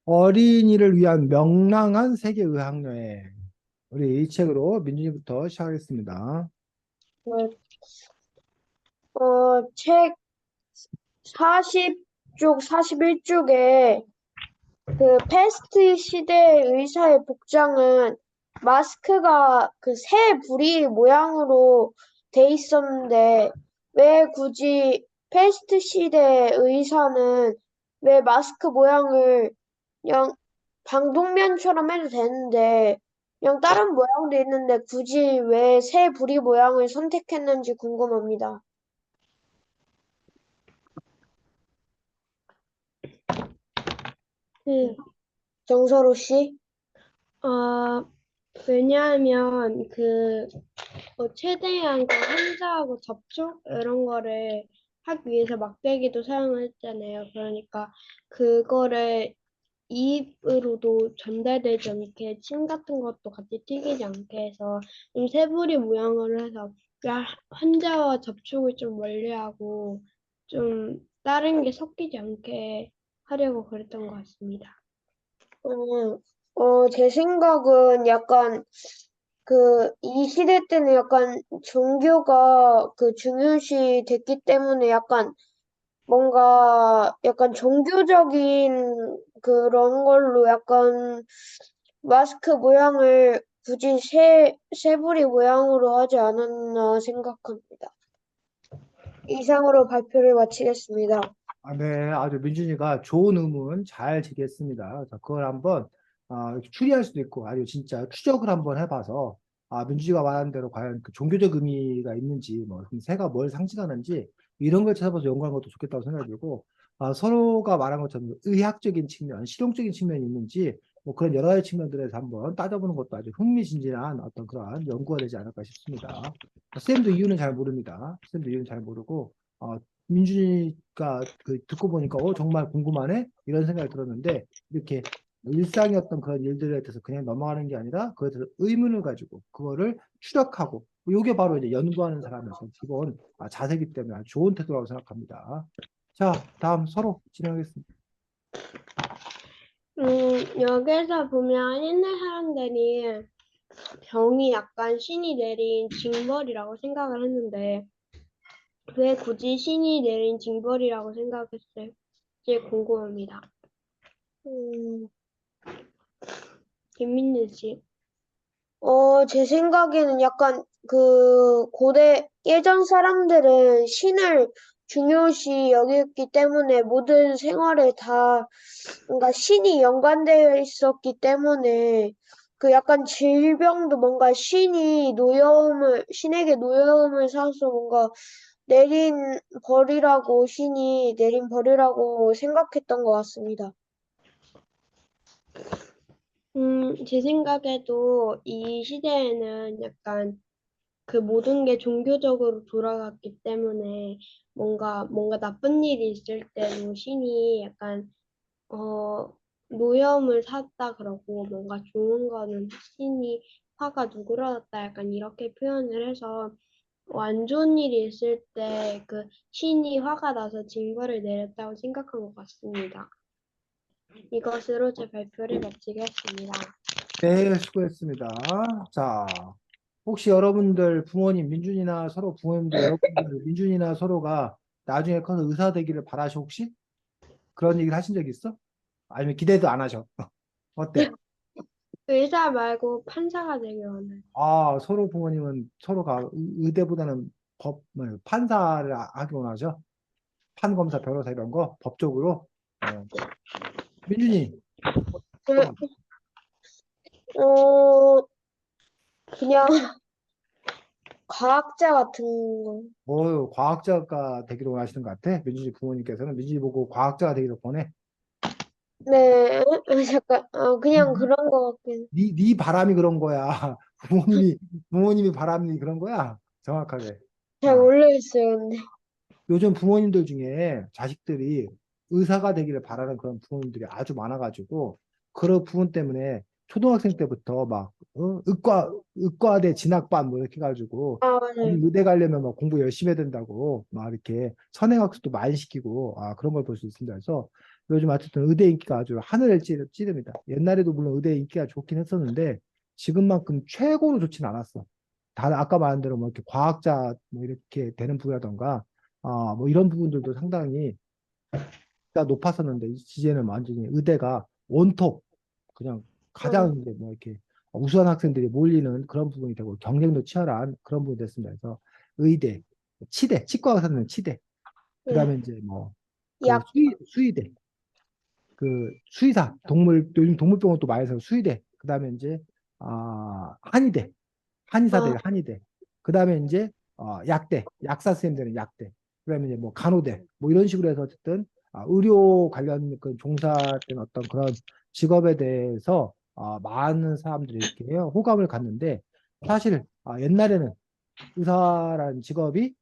어린이를 위한 명랑한 세계 의학여행. 우리 이 책으로 민준이부터 시작하겠습니다. 책 40쪽, 41쪽에 그 패스트 시대 의사의 복장은 마스크가 그 새 부리 모양으로 돼 있었는데 왜 굳이 패스트 시대 의사는 왜 마스크 모양을 그냥 방독면처럼 해도 되는데 그냥 다른 모양도 있는데 굳이 왜 새 부리 모양을 선택했는지 궁금합니다. 그, 정서로 씨? 어, 왜냐하면 최대한 그 환자하고 접촉 이런 거를 하기 위해서 막대기도 사용을 했잖아요. 그러니까 그거를 입으로도 전달되지 않게 침 같은 것도 같이 튀기지 않게 해서 좀 새부리 모양으로 해서 환자와 접촉을 좀 멀리하고 좀 다른 게 섞이지 않게 하려고 그랬던 것 같습니다. 제 생각은 약간 이 시대 때는 약간 종교가 중요시 됐기 때문에 약간 뭔가 약간 종교적인 그런 걸로 약간 마스크 모양을 굳이 새부리 모양으로 하지 않았나 생각합니다. 이상으로 발표를 마치겠습니다. 네, 아주 민준이가 좋은 의문 잘 제기했습니다. 자, 그걸 한번 추리할 수도 있고, 아니면 진짜 추적을 한번 해봐서, 민준이가 말한 대로 과연 그 종교적 의미가 있는지, 뭐, 그럼 새가 뭘 상징하는지, 이런 걸 찾아봐서 연구하는 것도 좋겠다고 생각이 들고, 서로가 말한 것처럼 의학적인 측면, 실용적인 측면이 있는지, 뭐 그런 여러 가지 측면들에서 한번 따져보는 것도 아주 흥미진진한 어떤 그러한 연구가 되지 않을까 싶습니다. 쌤도 이유는 잘 모릅니다. 쌤도 이유는 잘 모르고, 민준이가 듣고 보니까 정말 궁금하네 이런 생각이 들었는데 이렇게 일상의 어떤 그런 일들에 대해서 그냥 넘어가는 게 아니라 그에 대해서 의문을 가지고 그거를 추적하고 이게 바로 이제 연구하는 사람의 어떤 기본 자세이기 때문에 아주 좋은 태도라고 생각합니다. 자, 다음 서로 진행하겠습니다. 여기서 보면 옛날 사람들이 병이 약간 신이 내린 징벌이라고 생각을 했는데 왜 굳이 신이 내린 징벌이라고 생각했을지 궁금합니다. 음, 김민재 씨. 제 생각에는 약간 예전 사람들은 신을 중요시 여겼기 때문에 모든 생활에 다 뭔가 신이 연관되어 있었기 때문에 약간 질병도 뭔가 신에게 노여움을 사서 뭔가 내린 신이 내린 벌이라고 생각했던 것 같습니다. 제 생각에도 이 시대에는 약간 그 모든 게 종교적으로 돌아갔기 때문에 뭔가 나쁜 일이 있을 때도 신이 약간 어, 노염을 샀다 그러고 뭔가 좋은 거는 신이 화가 누그러졌다 약간 이렇게 표현을 해서 안 좋은 일이 있을 때 그 신이 화가 나서 징벌을 내렸다고 생각한 것 같습니다. 이것으로 제 발표를 마치겠습니다. 네, 수고했습니다. 자, 혹시 여러분들 부모님, 민준이나 서로 부모님들, 여러분들, 민준이나 서로가 나중에 커서 의사 되기를 바라시 혹시? 그런 얘기를 하신 적 있어? 아니면 기대도 안 하셔? 어때? 의사 말고 판사가 되길 원해요. 서로 부모님은 서로가 의대보다는 판사를 하기 원하죠? 판검사, 변호사 이런 거 법적으로. 민준이, 음, 어, 그냥 과학자 같은 거. 과학자가 되기를 원하시는 것 같아? 민준이 부모님께서는 민준이 보고 과학자가 되기를 원해? 네, 잠깐, 그냥 니, 그런 거 같긴. 네 바람이 그런 거야. 부모님이 바람이 그런 거야. 정확하게. 잘 어. 모르겠어요, 근데. 요즘 부모님들 중에 자식들이 의사가 되기를 바라는 그런 부모님들이 아주 많아가지고, 그런 부분 때문에 초등학생 때부터 막 의과대 진학반 뭐 이렇게 해가지고 아, 맞아요. 의대 가려면 막 공부 열심히 해야 된다고 막 이렇게 선행학습도 많이 시키고 그런 걸 볼 수 있습니다. 그래서 요즘 하여튼 의대 인기가 아주 하늘을 찌릅니다. 옛날에도 물론 의대 인기가 좋긴 했었는데 지금만큼 최고로 좋진 않았어. 다 아까 말한 대로 뭐 이렇게 과학자 뭐 이렇게 되는 부분이라던가 뭐 이런 부분들도 상당히 가 높았었는데 이제는 완전히 의대가 원톱 그냥 어, 가장 이제 뭐 이렇게 우수한 학생들이 몰리는 그런 부분이 되고 경쟁도 치열한 그런 부분이 됐습니다. 그래서 의대, 치대, 치과 의사는 치대, 네. 그다음에 이제 뭐 그 약, 수의대, 그 수의사, 동물 요즘 동물병원 또 많이 해서 수의대, 그다음에 이제 한의대, 아, 한의사대, 한의대, 그다음에 이제 약대, 약사 선생님 되는 약대, 그다음에 이제 뭐 간호대, 뭐 이런 식으로 해서 어쨌든 의료 관련 그 종사된 어떤 그런 직업에 대해서 많은 사람들이 이렇게 호감을 갖는데 사실 옛날에는 의사라는 직업이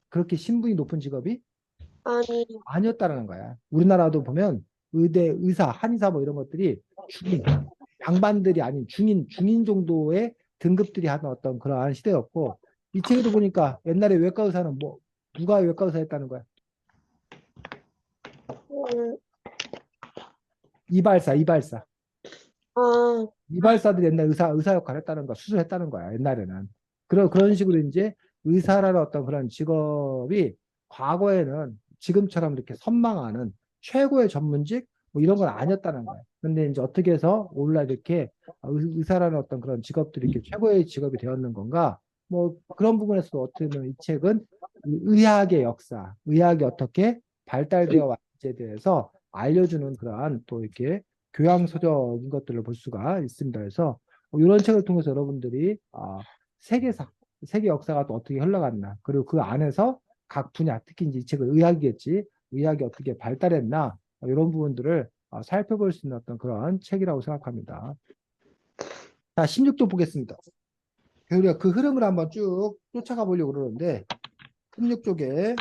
그렇게 신분이 높은 직업이 아니, 아니었다라는 거야. 우리나라도 보면 의대, 의사, 한의사 뭐 이런 것들이 중인, 양반들이 아닌 중인 정도의 등급들이 하는 어떤 그러한 시대였고, 이 책에도 보니까 옛날에 외과 의사는 뭐, 누가 외과 의사 했다는 거야? 음, 이발사, 이발사. 아, 이발사들이 옛날 의사 역할 했다는 거, 수술했다는 거야, 옛날에는. 그런 식으로 이제 의사라는 어떤 그런 직업이 과거에는 지금처럼 이렇게 선망하는 최고의 전문직 뭐 이런 건 아니었다는 거야. 근데 이제 어떻게 해서 오늘날 이렇게 의사라는 어떤 그런 직업들이 이렇게 최고의 직업이 되었는 건가? 뭐 그런 부분에서도 어떻게 보면 이 책은 의학의 역사, 의학이 어떻게 발달되어 왔는지에 대해서 알려주는 그러한 또 이렇게 교양서적인 것들을 볼 수가 있습니다. 그래서 이런 책을 통해서 여러분들이 세계사, 세계 역사가 또 어떻게 흘러갔나, 그리고 그 안에서 각 분야, 특히 이제 이 책은 의학이겠지, 의학이 어떻게 발달했나, 이런 부분들을 살펴볼 수 있는 어떤 그런 책이라고 생각합니다. 자, 16조 보겠습니다. 우리가 그 흐름을 한번 쭉 쫓아가 보려고 그러는데, 16쪽에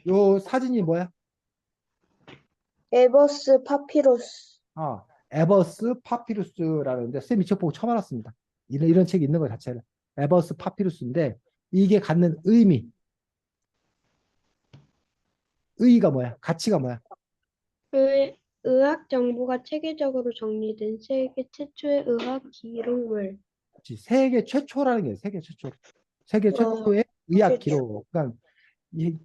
요 사진이 뭐야? 에버스 파피루스. 에버스 파피루스라는데 쌤이 책 보고 처음 알았습니다. 이런 책이 있는 것 자체를. 에버스 파피루스인데 이게 갖는 의의가 뭐야? 가치가 뭐야? 의학 정보가 체계적으로 정리된 세계 최초의 의학 기록물. 그치? 세계 최초라는 게 세계 최초. 세계 어, 최초의 의학 최초. 기록. 그러니까 이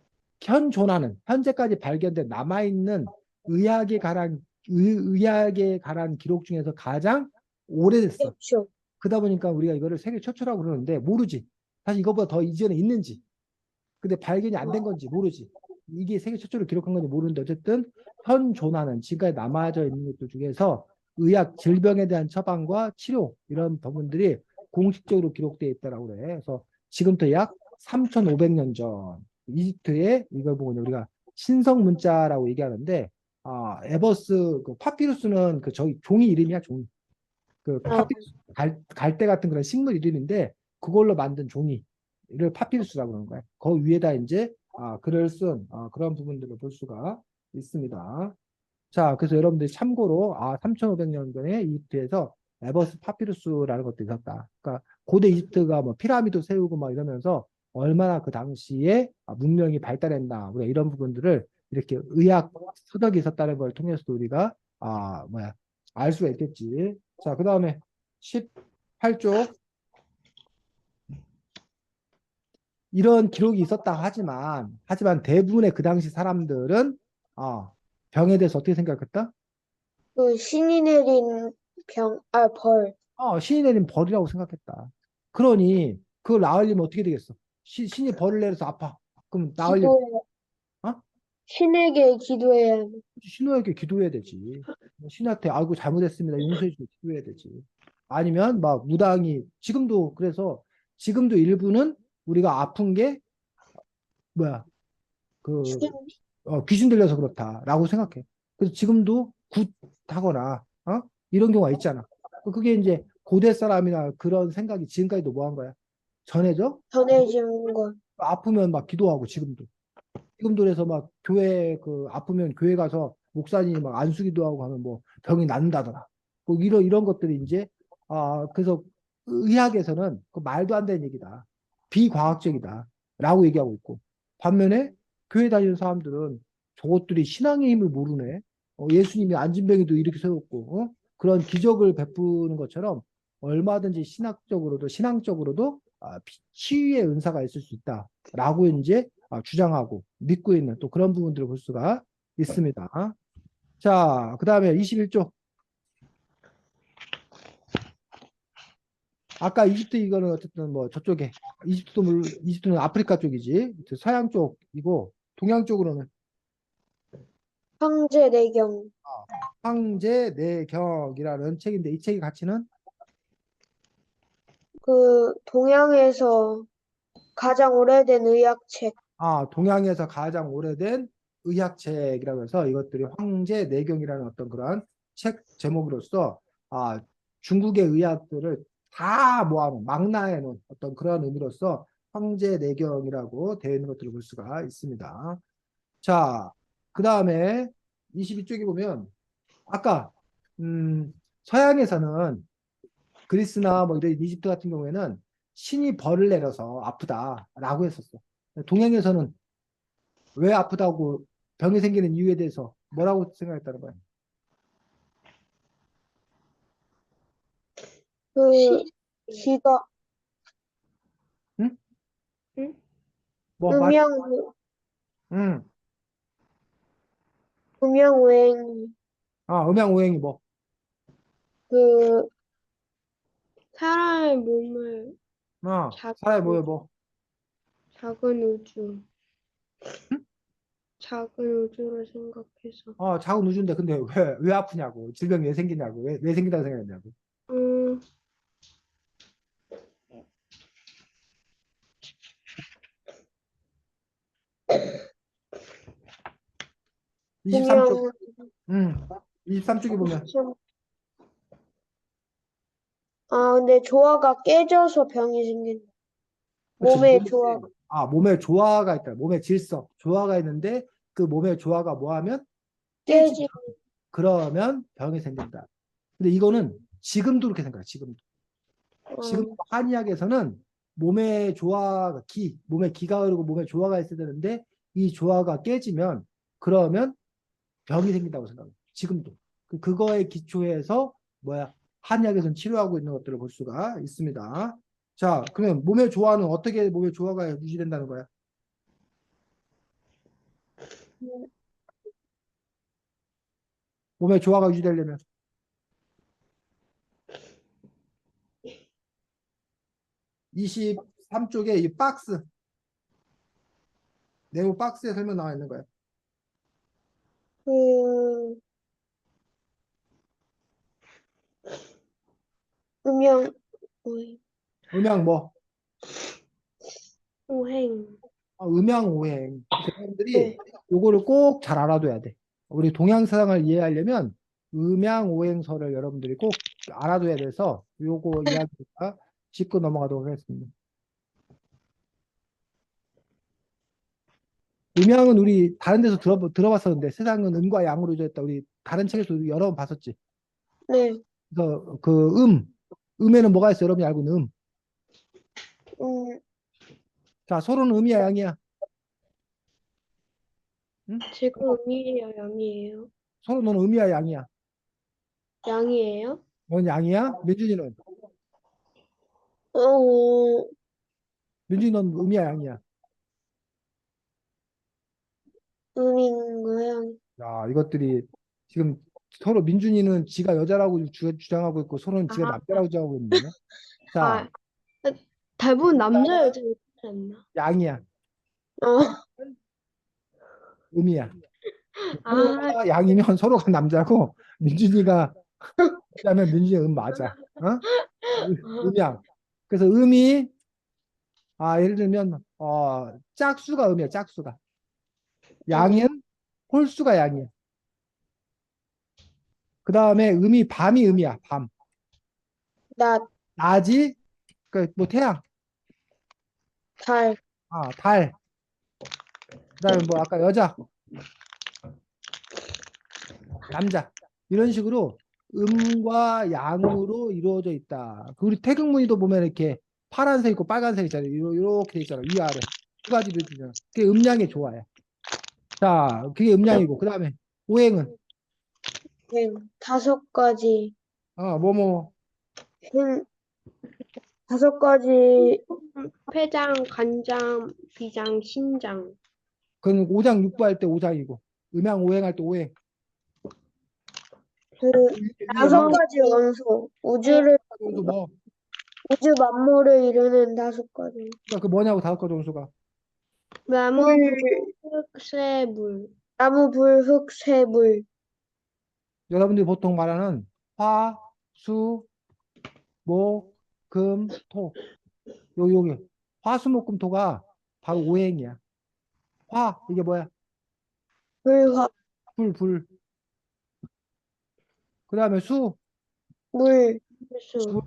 현존하는 현재까지 발견된 남아있는 의학에 관한 기록 중에서 가장 오래됐어. 최초. 그러다 보니까 우리가 이거를 세계 최초라고 그러는데 모르지. 사실 이거보다 더 이전에 있는지. 근데 발견이 안 된 건지 모르지. 이게 세계 최초로 기록한 건지 모르는데 어쨌든 현존하는 지금까지 남아져 있는 것들 중에서 의학 질병에 대한 처방과 치료 이런 부분들이 공식적으로 기록되어 있다라고 그래. 그래서 지금부터 약 3,500년 전 이집트의 이걸 보고 우리가 신성 문자라고 얘기하는데 에버스 그 파피루스는 그 저기 종이 이름이야 종이. 그 아, 파피루스 갈대 같은 그런 식물 이름인데 그걸로 만든 종이를 파피루스라고 그러는 거예요. 그 위에다 이제 글을 쓴 그런 부분들을 볼 수가 있습니다. 자, 그래서 여러분들이 참고로 3,500년 전에 이집트에서 에버스 파피루스라는 것도 있었다. 그러니까 고대 이집트가 뭐 피라미드 세우고 막 이러면서 얼마나 그 당시에 문명이 발달했나 우리가 이런 부분들을 이렇게 의학 서적이 있었다는 걸 통해서도 우리가 뭐야 알 수가 있겠지. 자, 그다음에 18쪽 이런 기록이 있었다 하지만 대부분의 그 당시 사람들은 병에 대해서 어떻게 생각했다? 그 신이 내린 벌. 신이 내린 벌이라고 생각했다. 그러니 그걸 나으려면 어떻게 되겠어? 신이 벌을 내려서 아파. 그럼 나으려면 기도해, 어? 신에게 기도해야 해. 신우에게 기도해야 되지. 신한테 아이고 잘못했습니다. 용서해 주고 기도해야 되지. 아니면 막 무당이 지금도 그래서 지금도 일부는 우리가 아픈 게 뭐야 그 죽인, 귀신 들려서 그렇다라고 생각해. 그래서 지금도 굿하거나 이런 경우가 있잖아. 그게 이제 고대 사람이나 그런 생각이 지금까지도 뭐 한 거야? 전해져? 전해지는 거. 아프면 막 기도하고 지금도. 지금도 그래서 막 교회 그 아프면 교회 가서 목사님이 막 안수기도 하고 하면 뭐 병이 낫는다더라. 뭐 이런 것들이 이제 그래서 의학에서는 그 말도 안 되는 얘기다. 비과학적이다라고 얘기하고 있고 반면에 교회 다니는 사람들은 저것들이 신앙의 힘을 모르네. 예수님이 안진뱅이도 이렇게 세웠고 그런 기적을 베푸는 것처럼 얼마든지 신학적으로도 신앙적으로도 치유의 은사가 있을 수 있다라고 이제 주장하고 믿고 있는 또 그런 부분들을 볼 수가 있습니다. 자, 그 다음에 21쪽. 아까 이집트 이거는 어쨌든 뭐 저쪽에 이집트는 아프리카 쪽이지. 서양 쪽이고 동양 쪽으로는 황제 내경. 황제내경이라는 책인데 이 책의 가치는 그 동양에서 가장 오래된 의학책. 동양에서 가장 오래된 의학책이라고 해서 이것들이 황제내경이라는 어떤 그런 책 제목으로서 중국의 의학들을 다 모아놓은 망라해놓은 어떤 그런 의미로서 황제내경이라고 되어 있는 것들을 볼 수가 있습니다. 자, 그 다음에 22쪽에 보면 아까 서양에서는 그리스나 뭐 이런 이집트 같은 경우에는 신이 벌을 내려서 아프다라고 했었어. 동양에서는 왜 아프다고 병이 생기는 이유에 대해서 뭐라고 생각했다는 거야? 그 시, 기가 응? 응? 뭐 말? 음양 응. 음양오행 음양오행이 뭐? 그 사람의 몸을 사람이 작은, 뭐예요, 뭐? 작은 우주, 응? 작은 우주로 생각해서. 작은 우주인데 근데 왜 아프냐고? 질병이 왜 생기냐고? 왜 생긴다고 생각했냐고? 음, 23쪽. 음양 23쪽에 보면 근데 조화가 깨져서 병이 생긴다. 그렇지. 몸의 조화. 몸에 조화가 있다. 몸의 질서, 조화가 있는데 그 몸의 조화가 뭐하면 깨지면 깨지. 그러면 병이 생긴다. 근데 이거는 지금도 그렇게 생각해. 지금 어, 한의학에서는 몸의 조화가 몸에 기가 흐르고 몸에 조화가 있어야 되는데 이 조화가 깨지면 그러면 병이 생긴다고 생각해요. 지금도. 그거에 기초해서 한의학에서는 치료하고 있는 것들을 볼 수가 있습니다. 자, 그러면 몸의 조화는 어떻게 몸의 조화가 유지된다는 거야? 몸의 조화가 유지되려면 23쪽에 이 네모 박스에 설명 나와 있는 거야. 그 음양 오행. 음양 뭐? 오행. 음양오행. 여러분들이 네. 요거를 꼭 잘 알아둬야 돼. 우리 동양사상을 이해하려면 음양오행설을 여러분들이 꼭 알아둬야 돼서 요거 이야기가 짚고 넘어가도록 하겠습니다. 음양은 우리 다른 데서 들어봤었는데 세상은 음과 양으로 이루어졌다. 우리 다른 책에서 여러 번 봤었지. 네. 그래서 음에는 뭐가 있어? 여러분이 알고 있는 음, 자, 서로는 음이야, 양이야? 응? 지금 음이에요, 양이에요? 서로 너는 음이야, 양이야? 양이에요? 넌 양이야? 어, 민준이 넌 음이야, 양이야? 음인 거양. 야, 이것들이 지금 서로 민준이는 지가 여자라고 주장하고 있고 서로는 지가 아, 남자라고 주장하고 있는데. 자, 아, 대부분 남자, 여자 이렇지 않나? 양이야. 어, 음이야. 아, 서로가 양이면 서로가 남자고 민준이가 여자면 민준이 음 맞아. 어? 음양. 그래서 음이 예를 들면 짝수가 음이야, 짝수가. 어, 양은 홀수가 양이야. 그 다음에 밤이 음이야, 밤. 낮, 낮이 뭐 태양, 달, 달. 그다음에 뭐 아까 여자, 남자 이런 식으로 음과 양으로 이루어져 있다. 그 우리 태극무늬도 보면 이렇게 파란색 있고 빨간색 있잖아요. 이렇게 돼 있잖아요. 위아래 두 가지로 있잖아요. 그게 음량의 조화야. 자, 그게 음량이고 그다음에 오행은 다섯 가지, 뭐뭐 행, 다섯 가지, 폐장, 간장, 비장, 신장. 그건 오장 육부 할 때 오장이고 음양 오행 할 때 오행. 그, 위에 다섯 뭐 가지 원소, 우주를, 정수 뭐 우주 만물을 이루는 다섯 가지. 그러니까 그 뭐냐고 다섯 가지 정수가 나무, 불, 불, 쇠, 물. 나무, 불, 흙, 쇠, 물. 여러분들이 보통 말하는 화, 수, 목, 금, 토. 여기 화수목금토가 바로 오행이야. 화 이게 뭐야? 불, 불. 그다음에 수, 물, 수, 물,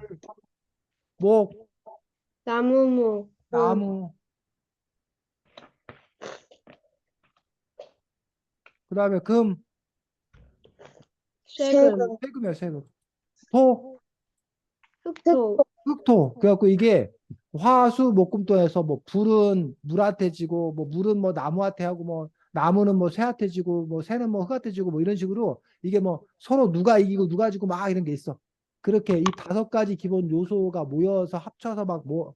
목, 나무목, 금, 나무. 그다음에 금, 쇠금, 세금이야 세금. 토, 흑토, 흑토. 그래갖고 이게 화수목금토에서 뭐 불은 물한테 지고 뭐 물은 뭐 나무한테 하고 뭐 나무는 뭐 새한테 지고 뭐 새는 뭐 흙한테 지고 뭐 이런 식으로 이게 뭐 서로 누가 이기고 누가 지고 막 이런 게 있어. 그렇게 이 다섯 가지 기본 요소가 모여서 합쳐서 막 뭐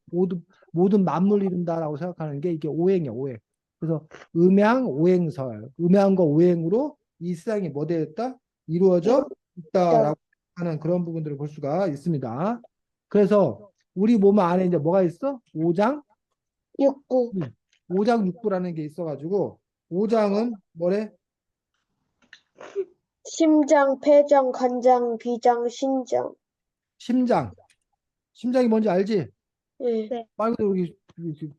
모든 만물 이룬다라고 생각하는 게 이게 오행이야 오행. 그래서 음양 오행설 음양과 오행으로 이 세상이 뭐 되었다 이루어져 이루다. 있다라고 하는 그런 부분들을 볼 수가 있습니다. 그래서 우리 몸 안에 이제 뭐가 있어? 오장, 육부, 오장 육부라는 게 있어가지고 오장은 뭐래? 심장, 폐장, 간장, 비장, 신장. 심장. 심장이 뭔지 알지? 예. 네, 말 그대로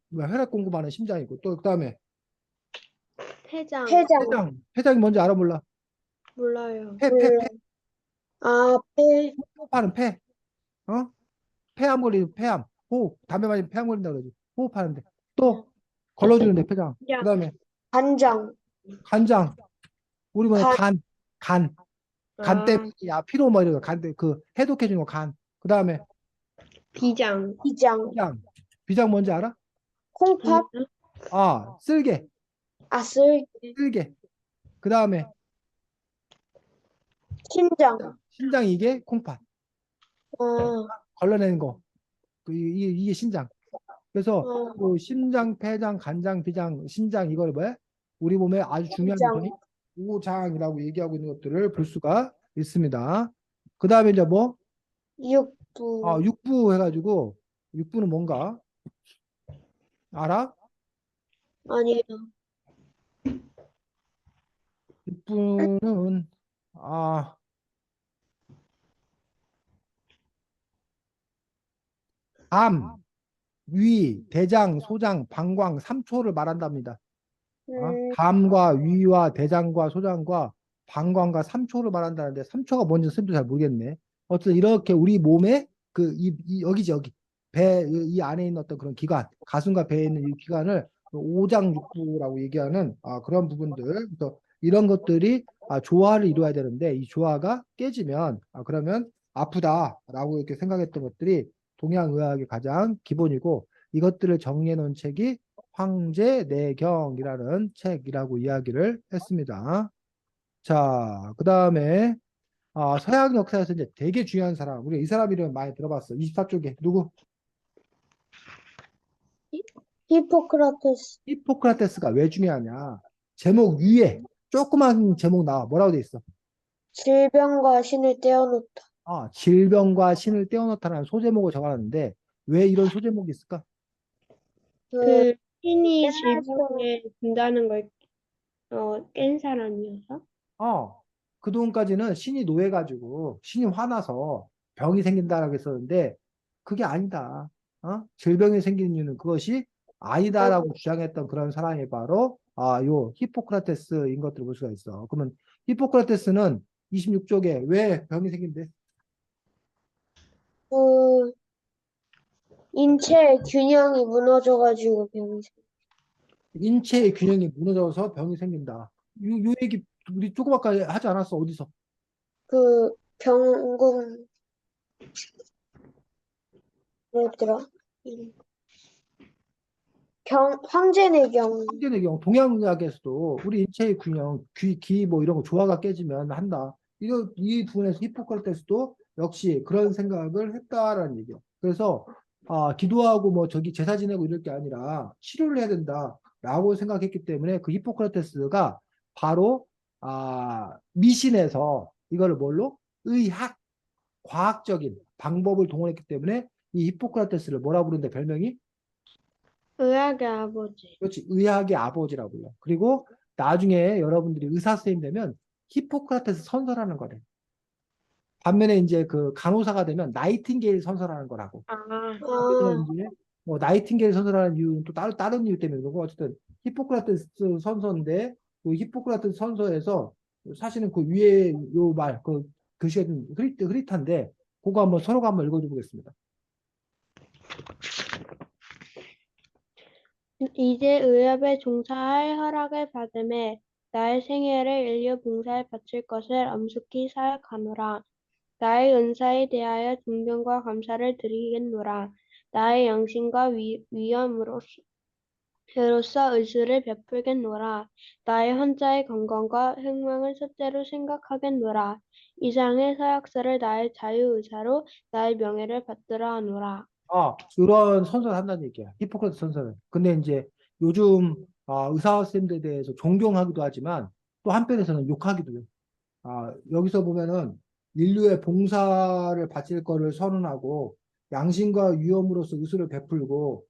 뭐야, 혈액 공급하는 심장이고 또 그다음에 폐장, 폐장, 폐장이 뭔지 알아 몰라? 몰라요. 몰라. 아, 폐, 호흡하는 폐. 어? 폐암 걸리는 폐암. 호흡. 담배 마시면 폐암 걸린다 그러지. 호흡하는데 또 걸러주는데 폐장. 야, 그다음에 간장, 간장. 우리 뭐냐 간, 간. 간 아, 때문이야. 피로 뭐 이런 거. 그 해독해 주는 거 간. 그다음에 비장, 비장, 비장. 비장 뭔지 알아? 콩팥, 쓸개. 아슬, 쓸개. 그다음에 심장. 신장 이게 콩팥. 어, 걸러내는 거. 이게 신장. 그래서 어, 그 심장, 폐장, 간장, 비장, 신장 이걸 뭐야? 우리 몸에 아주 중요한 심장, 요소인 오장이라고 얘기하고 있는 것들을 볼 수가 있습니다. 그 다음에 이제 뭐? 육부. 육부 해가지고 육부는 뭔가 알아? 아니에요. 육부는 암, 위, 대장, 소장, 방광, 삼초를 말한답니다. 음, 담과 위와 대장과 소장과 방광과 삼초를 말한다는데 삼초가 뭔지 선생님도 잘 모르겠네. 어쨌든 이렇게 우리 몸에 여기지 여기 배 이 안에 있는 어떤 그런 기관 가슴과 배에 있는 이 기관을 오장육부라고 얘기하는 그런 부분들 그래서 이런 것들이 조화를 이루어야 되는데 이 조화가 깨지면 그러면 아프다라고 이렇게 생각했던 것들이 동양의학의 가장 기본이고 이것들을 정리해 놓은 책이 황제내경이라는 책이라고 이야기를 했습니다. 자, 그 다음에 서양 역사에서 이제 되게 중요한 사람, 우리 이 사람 이름 많이 들어봤어. 24쪽에 누구? 히포크라테스. 히포크라테스가 왜 중요하냐? 제목 위에 조그만 제목 나와. 뭐라고 돼 있어? 질병과 신을 떼어놓다. 질병과 신을 떼어놓다라는 소제목을 적어놨는데 왜 이런 소제목이 있을까? 그, 그 신이 옛날처럼, 질병에 든다는 걸 깬 사람이어서. 그동안까지는 신이 노해가지고 신이 화나서 병이 생긴다라고 했었는데 그게 아니다. 질병이 생기는 이유는 그것이 아니다라고 주장했던 그런 사람이 바로 요 히포크라테스인 것들을 볼 수가 있어. 그러면 히포크라테스는 26쪽에 왜 병이 생긴대? 그, 인체의 균형이 무너져가지고 병이 생겨. 인체의 균형이 무너져서 병이 생긴다. 요 얘기 우리 조금 아까 하지 않았어? 어디서? 그 병금 뭐였더라? 황제내경. 황제의 경우 동양의학에서도 우리 인체의 균형, 기 뭐 이런 거 조화가 깨지면 한다. 이 부분에서 히포크라테스도 역시 그런 생각을 했다라는 얘기요. 그래서 기도하고 뭐 저기 제사 지내고 이럴 게 아니라 치료를 해야 된다라고 생각했기 때문에 그 히포크라테스가 바로 미신에서 이거를 뭘로 의학, 과학적인 방법을 동원했기 때문에 이 히포크라테스를 뭐라 부르는데 별명이 의학의 아버지. 그렇지. 의학의 아버지라고요. 그리고 나중에 여러분들이 의사 선생님 되면 히포크라테스 선서라는 거래. 반면에 이제 그 간호사가 되면 나이팅게일 선서라는 거라고. 아, 그래서 아, 이제 뭐 나이팅게일 선서라는 이유는 또 다른 이유 때문에 그러고 어쨌든 히포크라테스 선서인데 그 히포크라테스 선서에서 사실은 그 위에 요 말, 그 글씨가 좀 흐릿한데 그거 한번 서로가 한번 읽어줘 보겠습니다. 이제 의협에 종사할 허락을 받음에 나의 생애를 인류 봉사에 바칠 것을 엄숙히 사역하노라. 나의 은사에 대하여 존경과 감사를 드리겠노라. 나의 영신과 위엄으로서 의술을 베풀겠노라. 나의 환자의 건강과 흥망을 첫째로 생각하겠노라. 이상의 서약서를 나의 자유의사로 나의 명예를 받들어 하노라. 그런 선서를 한다는 얘기야. 히포크라테스 선서를. 근데 이제 요즘 의사 선생님들에 대해서 존경하기도 하지만 또 한편에서는 욕하기도 해. 여기서 보면은 인류의 봉사를 바칠 거를 선언하고 양심과 위엄으로서 의술을 베풀고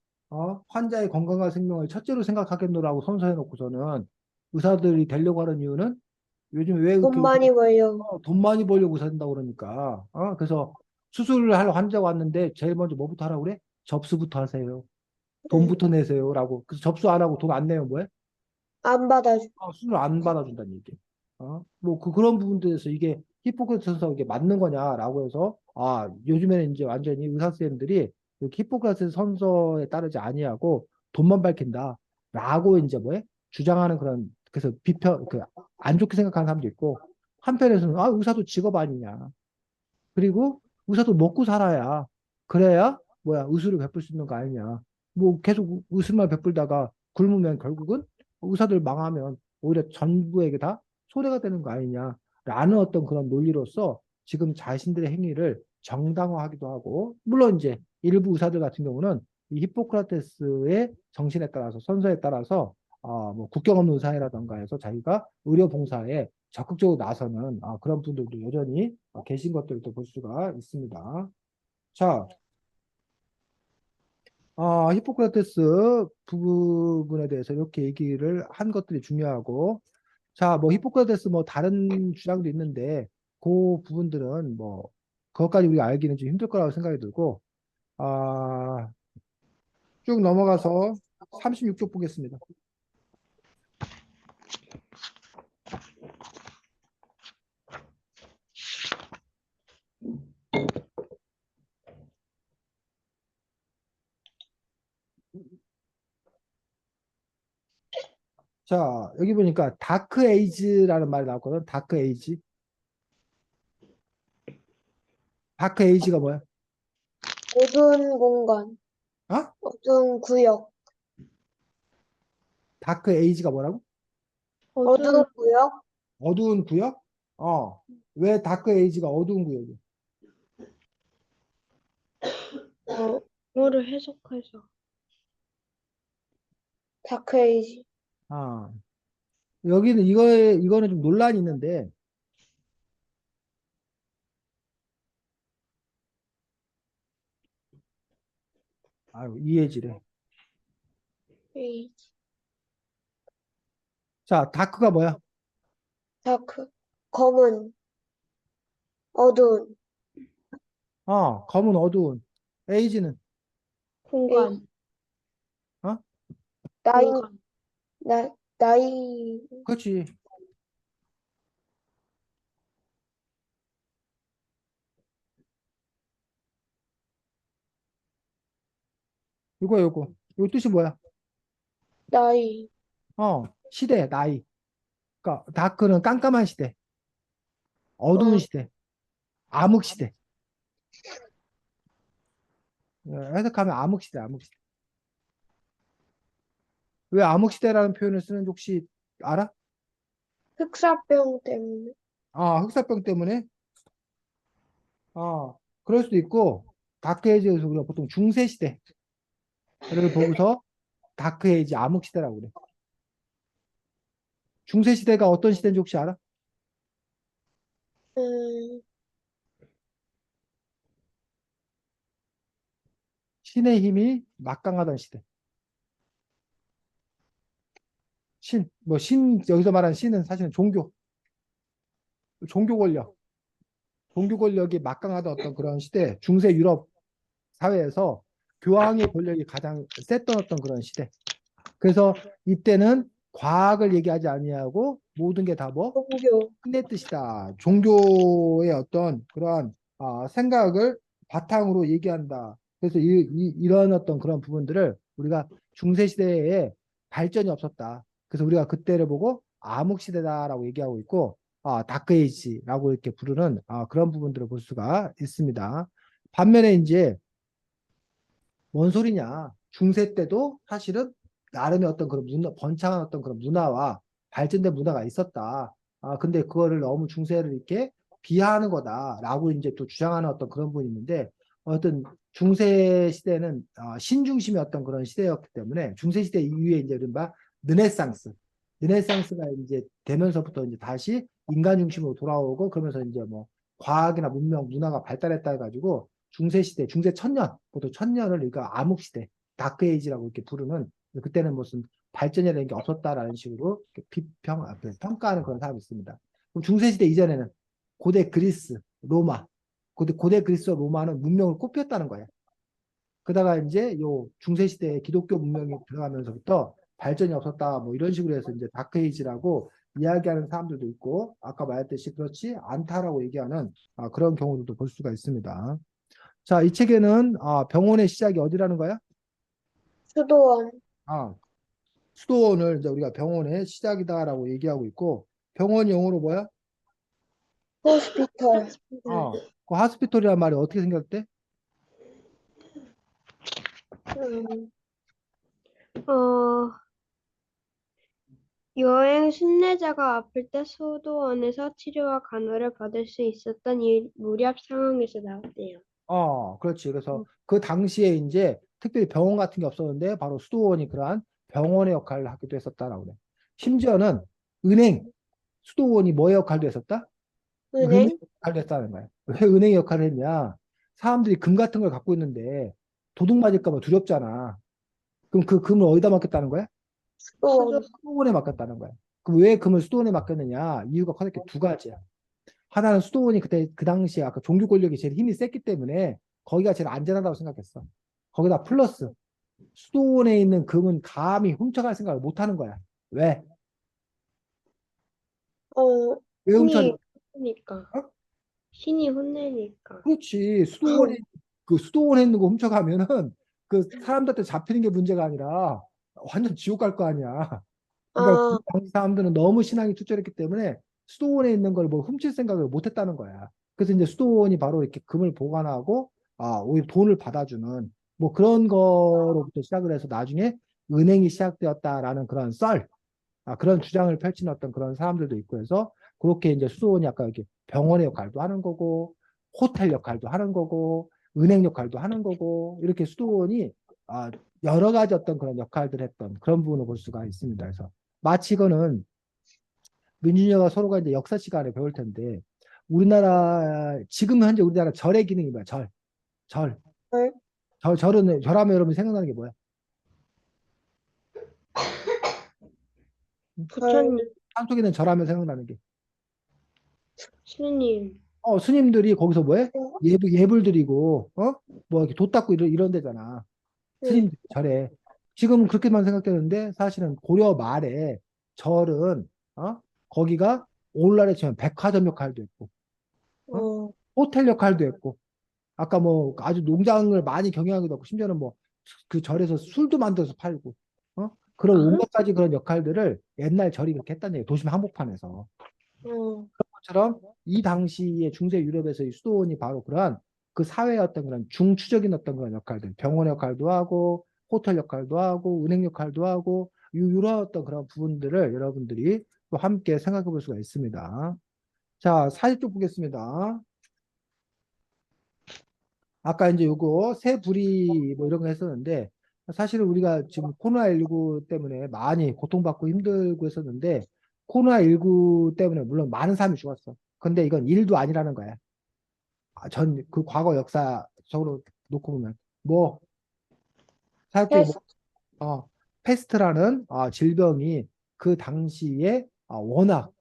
환자의 건강과 생명을 첫째로 생각하겠노라고 선서해 놓고서는 의사들이 되려고 하는 이유는 요즘 왜 돈 그렇게 많이 벌려. 돈 많이 벌려고 산다고 그러니까. 그래서 수술을 할 환자가 왔는데 제일 먼저 뭐부터 하라고 그래? 접수부터 하세요. 응, 돈부터 내세요라고. 그래서 접수 안 하고 돈 안 내면 뭐해? 안 받아줘. 수술 안 받아준다는 얘기. 뭐 그런 부분들에서 이게 히포크라테스 선서가 이게 맞는 거냐라고 해서 요즘에는 이제 완전히 의사 선생님들이 그 히포크라테스 선서에 따르지 아니하고 돈만 밝힌다라고 이제 뭐해? 주장하는 그런 그래서 비평 그 안 좋게 생각하는 사람도 있고 한편에서는 의사도 직업 아니냐. 그리고 의사도 먹고 살아야 그래야 뭐야 의술을 베풀 수 있는 거 아니냐. 뭐 계속 의술만 베풀다가 굶으면 결국은 의사들 망하면 오히려 전부에게 다 손해가 되는 거 아니냐라는 어떤 그런 논리로서 지금 자신들의 행위를 정당화하기도 하고 물론 이제 일부 의사들 같은 경우는 이 히포크라테스의 정신에 따라서 선서에 따라서 뭐 국경 없는 의사회라던가 해서 자기가 의료 봉사에 적극적으로 나서는 그런 분들도 여전히 계신 것들도 볼 수가 있습니다. 자, 히포크라테스 부분에 대해서 이렇게 얘기를 한 것들이 중요하고, 자, 뭐 히포크라테스 뭐 다른 주장도 있는데, 그 부분들은 뭐 그것까지 우리가 알기는 좀 힘들 거라고 생각이 들고, 아, 쭉 넘어가서 36쪽 보겠습니다. 자, 여기 보니까 다크 에이지라는 말이 나왔거든. 다크 에이지. 다크 에이지가 뭐야? 어두운 공간, 어? 어두운 구역, 다크 에이지가 뭐라고? 어두운 어두운, 구역, 어두운 구역? 왜 다크 에이지가 어두운 구역이야? 뭐를 해석해서. 다크에이지. 아, 여기는 이거는 좀 논란이 있는데, 이해지래. 에이지. 자, 다크가 뭐야? 다크, 검은, 어두운, 검은 어두운. 에이지는, 에이지. 공간, 어? 나이, 공간. 나이, 그렇지. 이거. 이 뜻이 뭐야? 나이, 시대, 나이. 그러니까 다크는 깜깜한 시대, 어두운 어, 시대, 암흑 시대. 해석하면 암흑 시대, 암흑 시대. 왜 암흑 시대라는 표현을 쓰는지 혹시 알아? 흑사병 때문에. 흑사병 때문에? 그럴 수도 있고, 다크에이지에서 우리가 보통 중세 시대를 보고서 다크에이지, 암흑 시대라고 그래. 중세 시대가 어떤 시대인지 혹시 알아? 음, 신의 힘이 막강하던 시대. 여기서 말하는 신은 사실은 종교 권력, 종교 권력이 막강하던 어떤 그런 시대, 중세 유럽 사회에서 교황의 권력이 가장 셌던 어떤 그런 시대. 그래서 이때는 과학을 얘기하지 아니하고 모든 게 다 뭐? 종교. 신의 뜻이다. 종교의 어떤 그러한 생각을 바탕으로 얘기한다. 그래서 이런 어떤 그런 부분들을 우리가 중세 시대에 발전이 없었다. 그래서 우리가 그때를 보고 암흑 시대다라고 얘기하고 있고, 다크 에이지라고 이렇게 부르는 그런 부분들을 볼 수가 있습니다. 반면에 이제 뭔 소리냐? 중세 때도 사실은 나름의 어떤 그런 번창한 어떤 그런 문화와 발전된 문화가 있었다. 근데 그거를 너무 중세를 이렇게 비하하는 거다라고 이제 또 주장하는 어떤 그런 분이 있는데, 어떤 중세 시대는 신중심의 어떤 그런 시대였기 때문에 중세 시대 이후에 이제 이른바 르네상스, 르네상스가 이제 되면서부터 이제 다시 인간 중심으로 돌아오고, 그러면서 이제 뭐 과학이나 문명, 문화가 발달했다 해가지고 중세 시대, 중세 천년, 보통 천년을 우리가 암흑 시대, 다크 에이지라고 이렇게 부르는, 그때는 무슨 발전이라는 게 없었다라는 식으로 평가하는 그런 사람이 있습니다. 그럼 중세 시대 이전에는 고대 그리스, 로마, 고대 그리스와 로마는 문명을 꽃피웠다는 거예요. 그러다가 이제 요 중세 시대에 기독교 문명이 들어가면서부터 발전이 없었다, 뭐 이런 식으로 해서 이제 다크 에이지라고 이야기하는 사람들도 있고, 아까 말했듯이 그렇지 않다라고 얘기하는 그런 경우도 볼 수가 있습니다. 자, 이 책에는 병원의 시작이 어디라는 거야? 수도원. 아, 수도원을 이제 우리가 병원의 시작이다라고 얘기하고 있고, 병원이 영어로 뭐야? 호스피털. 그 하스피털이란 말이 어떻게 생겼대? 음, 어, 여행 순례자가 아플 때 소도원에서 치료와 간호를 받을 수 있었던 이 무렵 상황에서 나왔대요. 그렇지. 그래서 그 당시에 이제 특별히 병원 같은 게 없었는데 바로 수도원이 그러한 병원의 역할을 하기도 했었다라고 그래. 심지어는 은행, 수도원이 뭐의 역할도 했었다? 은행 은행? 역할을 했다는 거야. 왜 은행 역할을 했냐? 사람들이 금 같은 걸 갖고 있는데 도둑 맞을까 봐 두렵잖아. 그럼 그 금을 어디다 맡겼다는 거야? 수도원. 수도원에 맡겼다는 거야. 그럼 왜 금을 수도원에 맡겼느냐? 이유가 커다랗게 두 가지야. 하나는 수도원이 그때 그 당시에 아까 종교 권력이 제일 힘이 셌기 때문에 거기가 제일 안전하다고 생각했어. 거기다 플러스 수도원에 있는 금은 감히 훔쳐갈 생각을 못 하는 거야. 왜? 어, 왜 훔쳐가지? 신이 혼내니까. 어? 신이 혼내니까. 그렇지. 수도원에 있는 거 훔쳐가면은 그 사람들한테 잡히는 게 문제가 아니라 완전 지옥 갈 거 아니야. 그러니까 그 아, 당시 사람들은 너무 신앙이 투철했기 때문에 수도원에 있는 걸 뭐 훔칠 생각을 못 했다는 거야. 그래서 이제 수도원이 바로 이렇게 금을 보관하고 오히려 돈을 받아주는 뭐 그런 거로부터 시작을 해서 나중에 은행이 시작되었다라는 그런 그런 주장을 펼치는 어떤 그런 사람들도 있고 해서 그렇게 이제 수도원이 아까 이렇게 병원의 역할도 하는 거고 호텔 역할도 하는 거고 은행 역할도 하는 거고 이렇게 수도원이 아, 여러 가지 어떤 그런 역할들을 했던 그런 부분을 볼 수가 있습니다. 그래서 마치 이거는 민준이가 서로가 이제 역사 시간에 배울 텐데 우리나라 지금 현재 우리나라 절의 기능이 뭐야? 절. 헐. 절하면 여러분 생각나는 게 뭐야? 헐. 부처님, 한쪽에는 절하면 생각나는 게 스님, 스님들이 거기서 뭐해? 예불 드리고, 뭐 이렇게 도 닦고 이런 데잖아. 응. 스님들 절에. 지금은 그렇게만 생각되는데 사실은 고려 말에 절은, 거기가 오늘날에 치면 백화점 역할도 했고, 어? 어, 호텔 역할도 했고, 아까 뭐 아주 농장을 많이 경영하기도 하고, 심지어는 뭐 그 절에서 술도 만들어서 팔고, 그런 아하. 온갖 가지 그런 역할들을 옛날 절이 그렇게 했다는 얘기예요. 도심 한복판에서. 어, 것처럼 이 당시에 중세 유럽에서의 수도원이 바로 그러한 그 사회의 어떤 그런 중추적인 어떤 그런 역할들, 병원 역할도 하고, 호텔 역할도 하고, 은행 역할도 하고, 이런 어떤 그런 부분들을 여러분들이 또 함께 생각해 볼 수가 있습니다. 자, 사진 쪽 보겠습니다. 아까 이제 요거 새 불이 뭐 이런 거 했었는데, 사실은 우리가 지금 코로나19 때문에 많이 고통받고 힘들고 했었는데, 코로나19 때문에 물론 많은 사람이 죽었어. 근데 이건 일도 아니라는 거야. 전 그 과거 역사적으로 놓고 보면 뭐 사회적으로 패스. 페스트라는 질병이 그 당시에 워낙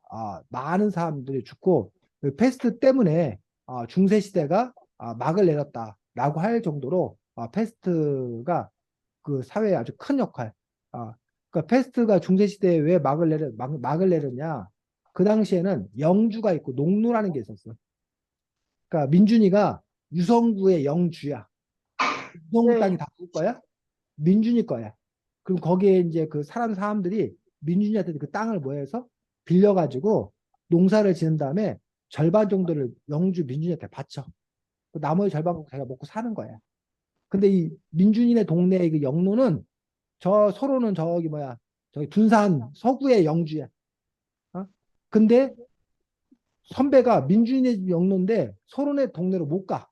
많은 사람들이 죽고 그 페스트 때문에 중세 시대가 막을 내렸다라고 할 정도로 페스트가 그 사회에 아주 큰 역할. 그러니까 페스트가 중세 시대에 왜 막을 내렸냐? 그 당시에는 영주가 있고 농노라는 게 있었어. 그러니까 민준이가 유성구의 영주야. 유성구 땅이 네. 다 누구 거야? 민준이 거야. 그럼 거기에 이제 그 사람들이 민준이한테 그 땅을 뭐 해서 빌려가지고 농사를 지은 다음에 절반 정도를 영주 민준이한테 바쳐. 그 나머지 절반 자기가 먹고 사는 거야. 근데 이 민준이네 동네의 그 영로는 서로는 저기 뭐야 저기 둔산 서구의 영주야. 어? 근데 선배가 민준이네 집 영로인데 서로네 동네로 못 가.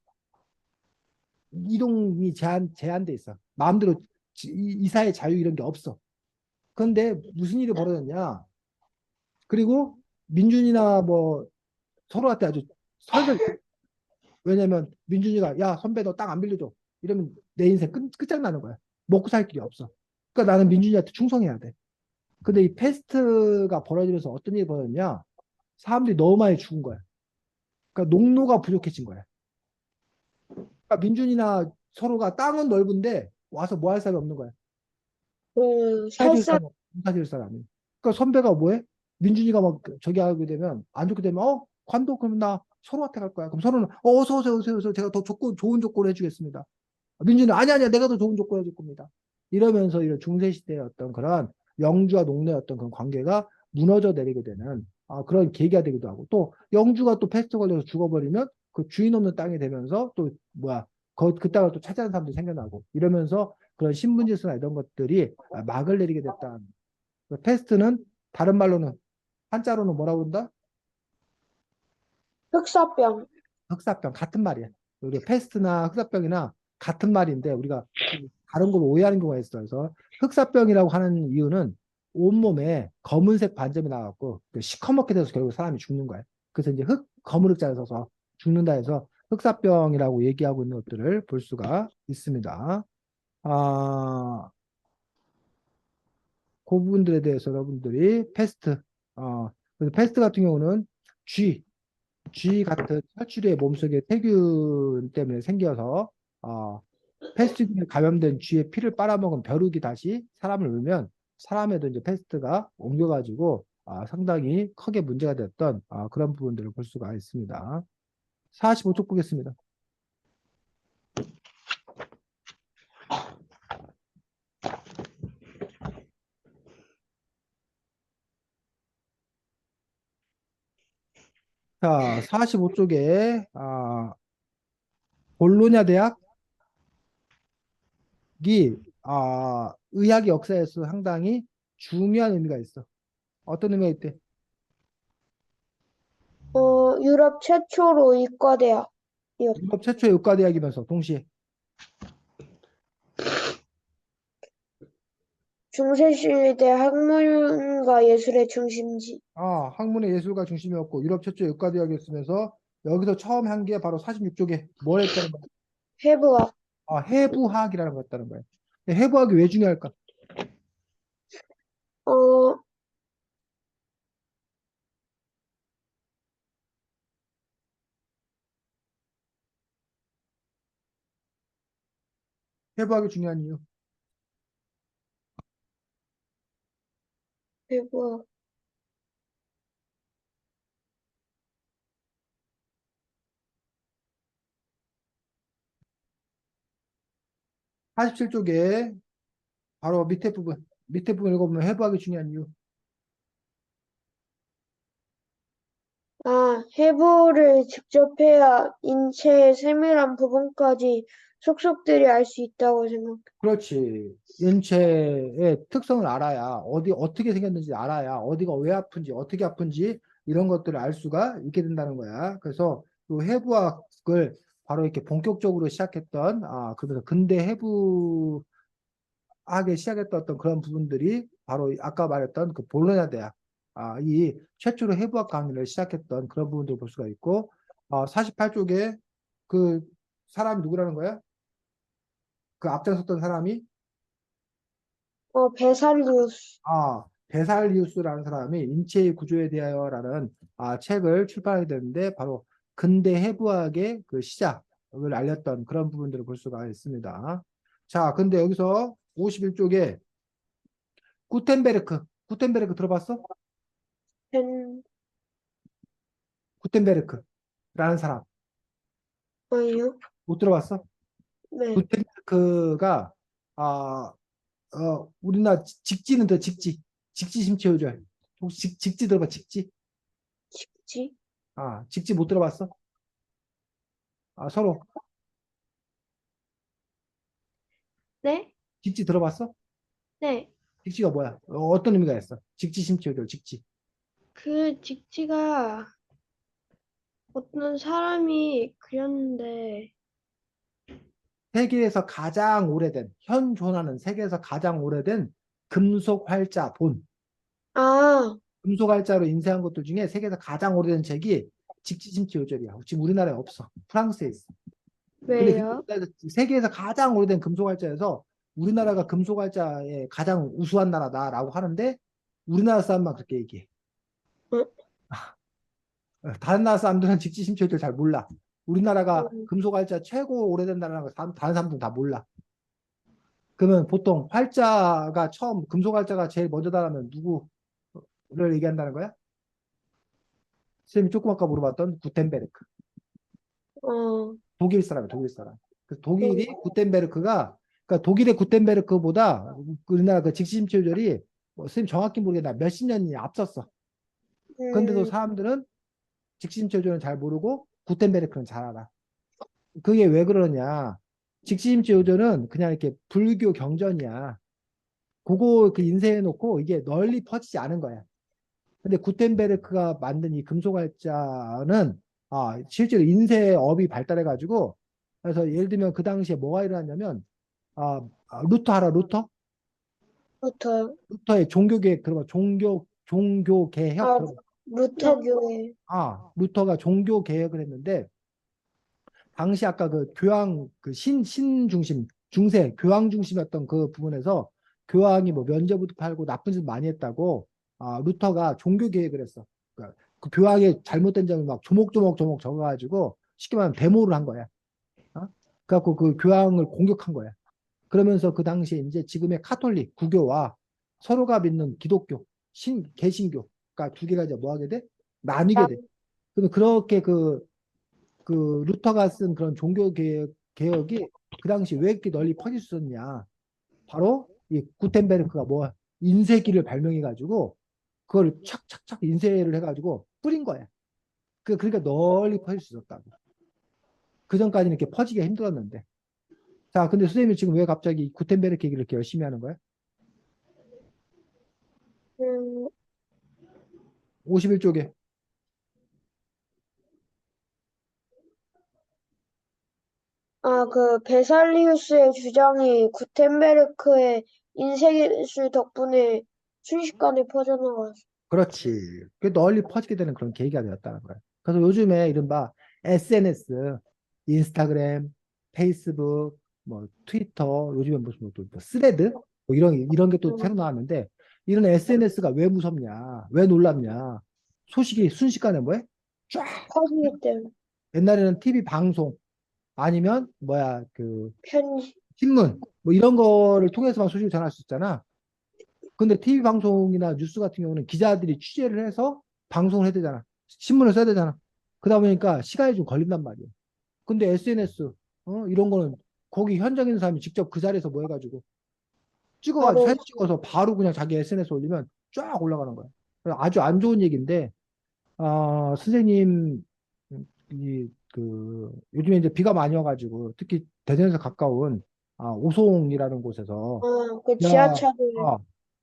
이동이 제한돼 있어. 마음대로 이사의 자유 이런 게 없어. 그런데 무슨 일이 벌어졌냐? 그리고 민준이나 뭐 서로한테 아주 설을 왜냐면 민준이가 야 선배 너 땅 안 빌려줘 이러면 내 인생 끝장나는 거야. 먹고 살 길이 없어. 그러니까 나는 민준이한테 충성해야 돼. 근데 이 패스트가 벌어지면서 어떤 일이 벌어졌냐? 사람들이 너무 많이 죽은 거야. 그러니까 농로가 부족해진 거야. 그러니까 민준이나 서로가 땅은 넓은데 와서 뭐 할 사람이 없는 거야. 살 사줄 사. 사람, 사줄 사람이. 그러니까 선배가 뭐해? 민준이가 막 저기 하게 되면 안 좋게 되면 관도 그럼 나 서로한테 갈 거야. 그럼 서로는 어서 오세요, 오세요, 오세요. 제가 더 좋은 조건을 해주겠습니다. 민준이는 아니야, 내가 더 좋은 조건 해줄 겁니다. 이러면서 이런 중세 시대의 어떤 그런 영주와 농노의 어떤 그런 관계가 무너져 내리게 되는 그런 계기가 되기도 하고 또 영주가 또 패스트 걸려서 죽어버리면 그 주인 없는 땅이 되면서 또 뭐야 그 땅을 또 차지하는 사람들이 생겨나고 이러면서 그런 신분질서나 이런 것들이 막을 내리게 됐다. 패스트는 다른 말로는 한자로는 뭐라고 한다? 흑사병. 흑사병 같은 말이야. 우리 패스트나 흑사병이나 같은 말인데 우리가 다른 걸로 오해하는 경우가 있어요. 그래서 흑사병이라고 하는 이유는 온몸에 검은색 반점이 나갖고 시커멓게 돼서 결국 사람이 죽는 거예요. 그래서 이제 검은 흑자를 써서 죽는다 해서 흑사병이라고 얘기하고 있는 것들을 볼 수가 있습니다. 아, 그 부분들에 대해서 여러분들이 그래서 패스트 같은 경우는 쥐, 쥐 같은 살충류의 몸속에 세균 때문에 생겨서 패스트균에 감염된 쥐의 피를 빨아먹은 벼룩이 다시 사람을 울면 사람에도 이제 패스트가 옮겨가지고 상당히 크게 문제가 됐던 그런 부분들을 볼 수가 있습니다. 45쪽 보겠습니다. 자, 45쪽에 볼로냐 대학이 의학 역사에서 상당히 중요한 의미가 있어. 어떤 의미가 있대? 유럽 최초로 이과대학. 유럽 최초의 의과대학이면서 동시에 중세시대 학문과 예술의 중심지. 학문의 예술가 중심이었고 유럽 최초의 의과대학이었으면서 여기서 처음 한 게 바로 46쪽에 뭘 했다는 거야? 해부학. 해부학이라는 거였다는 거야. 해부학이 왜 중요할까? 어, 해부학이 중요한 이유. 해부학. 47쪽에 바로 밑에 부분. 밑에 부분 읽어보면 해부학이 중요한 이유. 해부를 직접 해야 인체의 세밀한 부분까지 속속들이 알 수 있다고 생각. 그렇지. 인체의 특성을 알아야 어디 어떻게 생겼는지 알아야 어디가 왜 아픈지 어떻게 아픈지 이런 것들을 알 수가 있게 된다는 거야. 그래서 그 해부학을 바로 이렇게 본격적으로 시작했던 그러면서 근대 해부학에 시작했던 어떤 그런 부분들이 바로 아까 말했던 그 볼로냐 대학 이 최초로 해부학 강의를 시작했던 그런 부분들을 볼 수가 있고 48쪽에 그 사람이 누구라는 거야? 그 앞장섰던 사람이 베살리우스. 베살리우스라는 사람이 인체의 구조에 대하여라는 책을 출판하게 되는데 바로 근대 해부학의 그 시작을 알렸던 그런 부분들을 볼 수가 있습니다. 자, 근데 여기서 51쪽에 구텐베르크 들어봤어? 펜, 구텐베르크라는 사람 아니요? 못 들어봤어? 네. 구텐베르크가 우리나라 직지는 더 직지 심체유절 혹시 직지 들어봐 직지? 직지? 직지 못 들어봤어? 서로 네? 직지 들어봤어? 네. 직지가 뭐야? 어떤 의미가 있어? 직지 심취호절 직지. 그 직지가 어떤 사람이 그렸는데, 세계에서 가장 오래된 현존하는 세계에서 가장 오래된 금속 활자 본. 아, 금속 활자로 인쇄한 것들 중에 세계에서 가장 오래된 책이 직지 심취호절이야. 지금 우리나라에 없어. 프랑스에 있어. 근데 왜요? 세계에서 가장 오래된 금속 활자에서 우리나라가 금속 활자에 가장 우수한 나라다라고 하는데 우리나라 사람만 그렇게 얘기해. 어, 다른 나라 사람들은 직지 심취호절 잘 몰라. 우리나라가 음, 금속활자 최고 오래된 나라라는 거 다른 사람들은 다 몰라. 그러면 보통 활자가 처음 금속활자가 제일 먼저 달하면 누구를 얘기한다는 거야? 선생님이 조금 아까 물어봤던 구텐베르크. 어, 독일 사람이야, 독일 사람. 그 독일이 음, 구텐베르크가 그러니까 독일의 구텐베르크보다 우리나라 그 직지 심취호절이 선생님 정확히 모르겠나 몇십 년이 앞섰어. 그런데도 음, 사람들은 직지 심취호절은 잘 모르고 구텐베르크는 잘 알아. 그게 왜 그러냐? 직시임치 요절은 그냥 이렇게 불교 경전이야. 그거 그 인쇄해 놓고 이게 널리 퍼지지 않은 거야. 근데 구텐베르크가 만든 이 금속활자는 실제로 인쇄업이 발달해 가지고 그래서 예를 들면 그 당시에 뭐가 일어났냐면 루터 알아 루터? 루터, 루터의 종교개혁 들어봐 종교개혁 아, 들어봐 네. 루터 교회. 루터가 종교개혁을 했는데 당시 아까 그 교황 그 신 중심 중세 교황 중심이었던 그 부분에서 교황이 뭐 면죄부도 팔고 나쁜 짓 많이 했다고 루터가 종교 개혁을 했어. 그러니까 그 교황의 잘못된 점을 막 조목조목 적어가지고 쉽게 말하면 데모를 한 거야. 그래갖고 그 교황을 공격한 거야. 그러면서 그 당시에 이제 지금의 카톨릭 구교와 서로가 믿는 기독교 개신교 그러니까 두 개가 이제 뭐 하게 돼? 나뉘게 돼. 그러면 그렇게 그 루터가 쓴 그런 종교 개혁이 그 당시 왜 이렇게 널리 퍼질 수 있었냐? 바로 이 구텐베르크가 뭐 인쇄기를 발명해 가지고 그걸 착착착 인쇄를 해 가지고 뿌린 거야. 그러니까 널리 퍼질 수 있었다고. 그 전까지는 이렇게 퍼지기가 힘들었는데. 자, 근데 선생님이 지금 왜 갑자기 구텐베르크 얘기를 이렇게 열심히 하는 거야? 음, 51쪽에. 그 베살리우스의 주장이 구텐베르크의 인쇄기술 덕분에 순식간에 퍼져나갔어. 그렇지. 그 널리 퍼지게 되는 그런 계기가 되었다는 거야. 그래서 요즘에 이른바 SNS, 인스타그램, 페이스북, 뭐 트위터, 요즘에 무슨 또 스레드 뭐 이런 게 또 새로 음, 나왔는데 이런 SNS가 왜 무섭냐, 왜 놀랍냐? 소식이 순식간에 뭐해? 쫙. 퍼지기 때문에 옛날에는 TV 방송 아니면 뭐야 그 편지. 신문 뭐 이런 거를 통해서만 소식을 전할 수 있잖아. 근데 TV 방송이나 뉴스 같은 경우는 기자들이 취재를 해서 방송을 해야 되잖아. 신문을 써야 되잖아. 그러다 보니까 시간이 좀 걸린단 말이야. 근데 SNS, 이런 거는 거기 현장에 있는 사람이 직접 그 자리에서 뭐 해가지고 찍어가지고 바로 사진 찍어서 바로 그냥 자기 SNS 에 올리면 쫙 올라가는 거야. 그래서 아주 안 좋은 얘기인데, 선생님, 요즘에 이제 비가 많이 와가지고, 특히 대전에서 가까운, 오송이라는 곳에서, 그 야, 지하철을 아,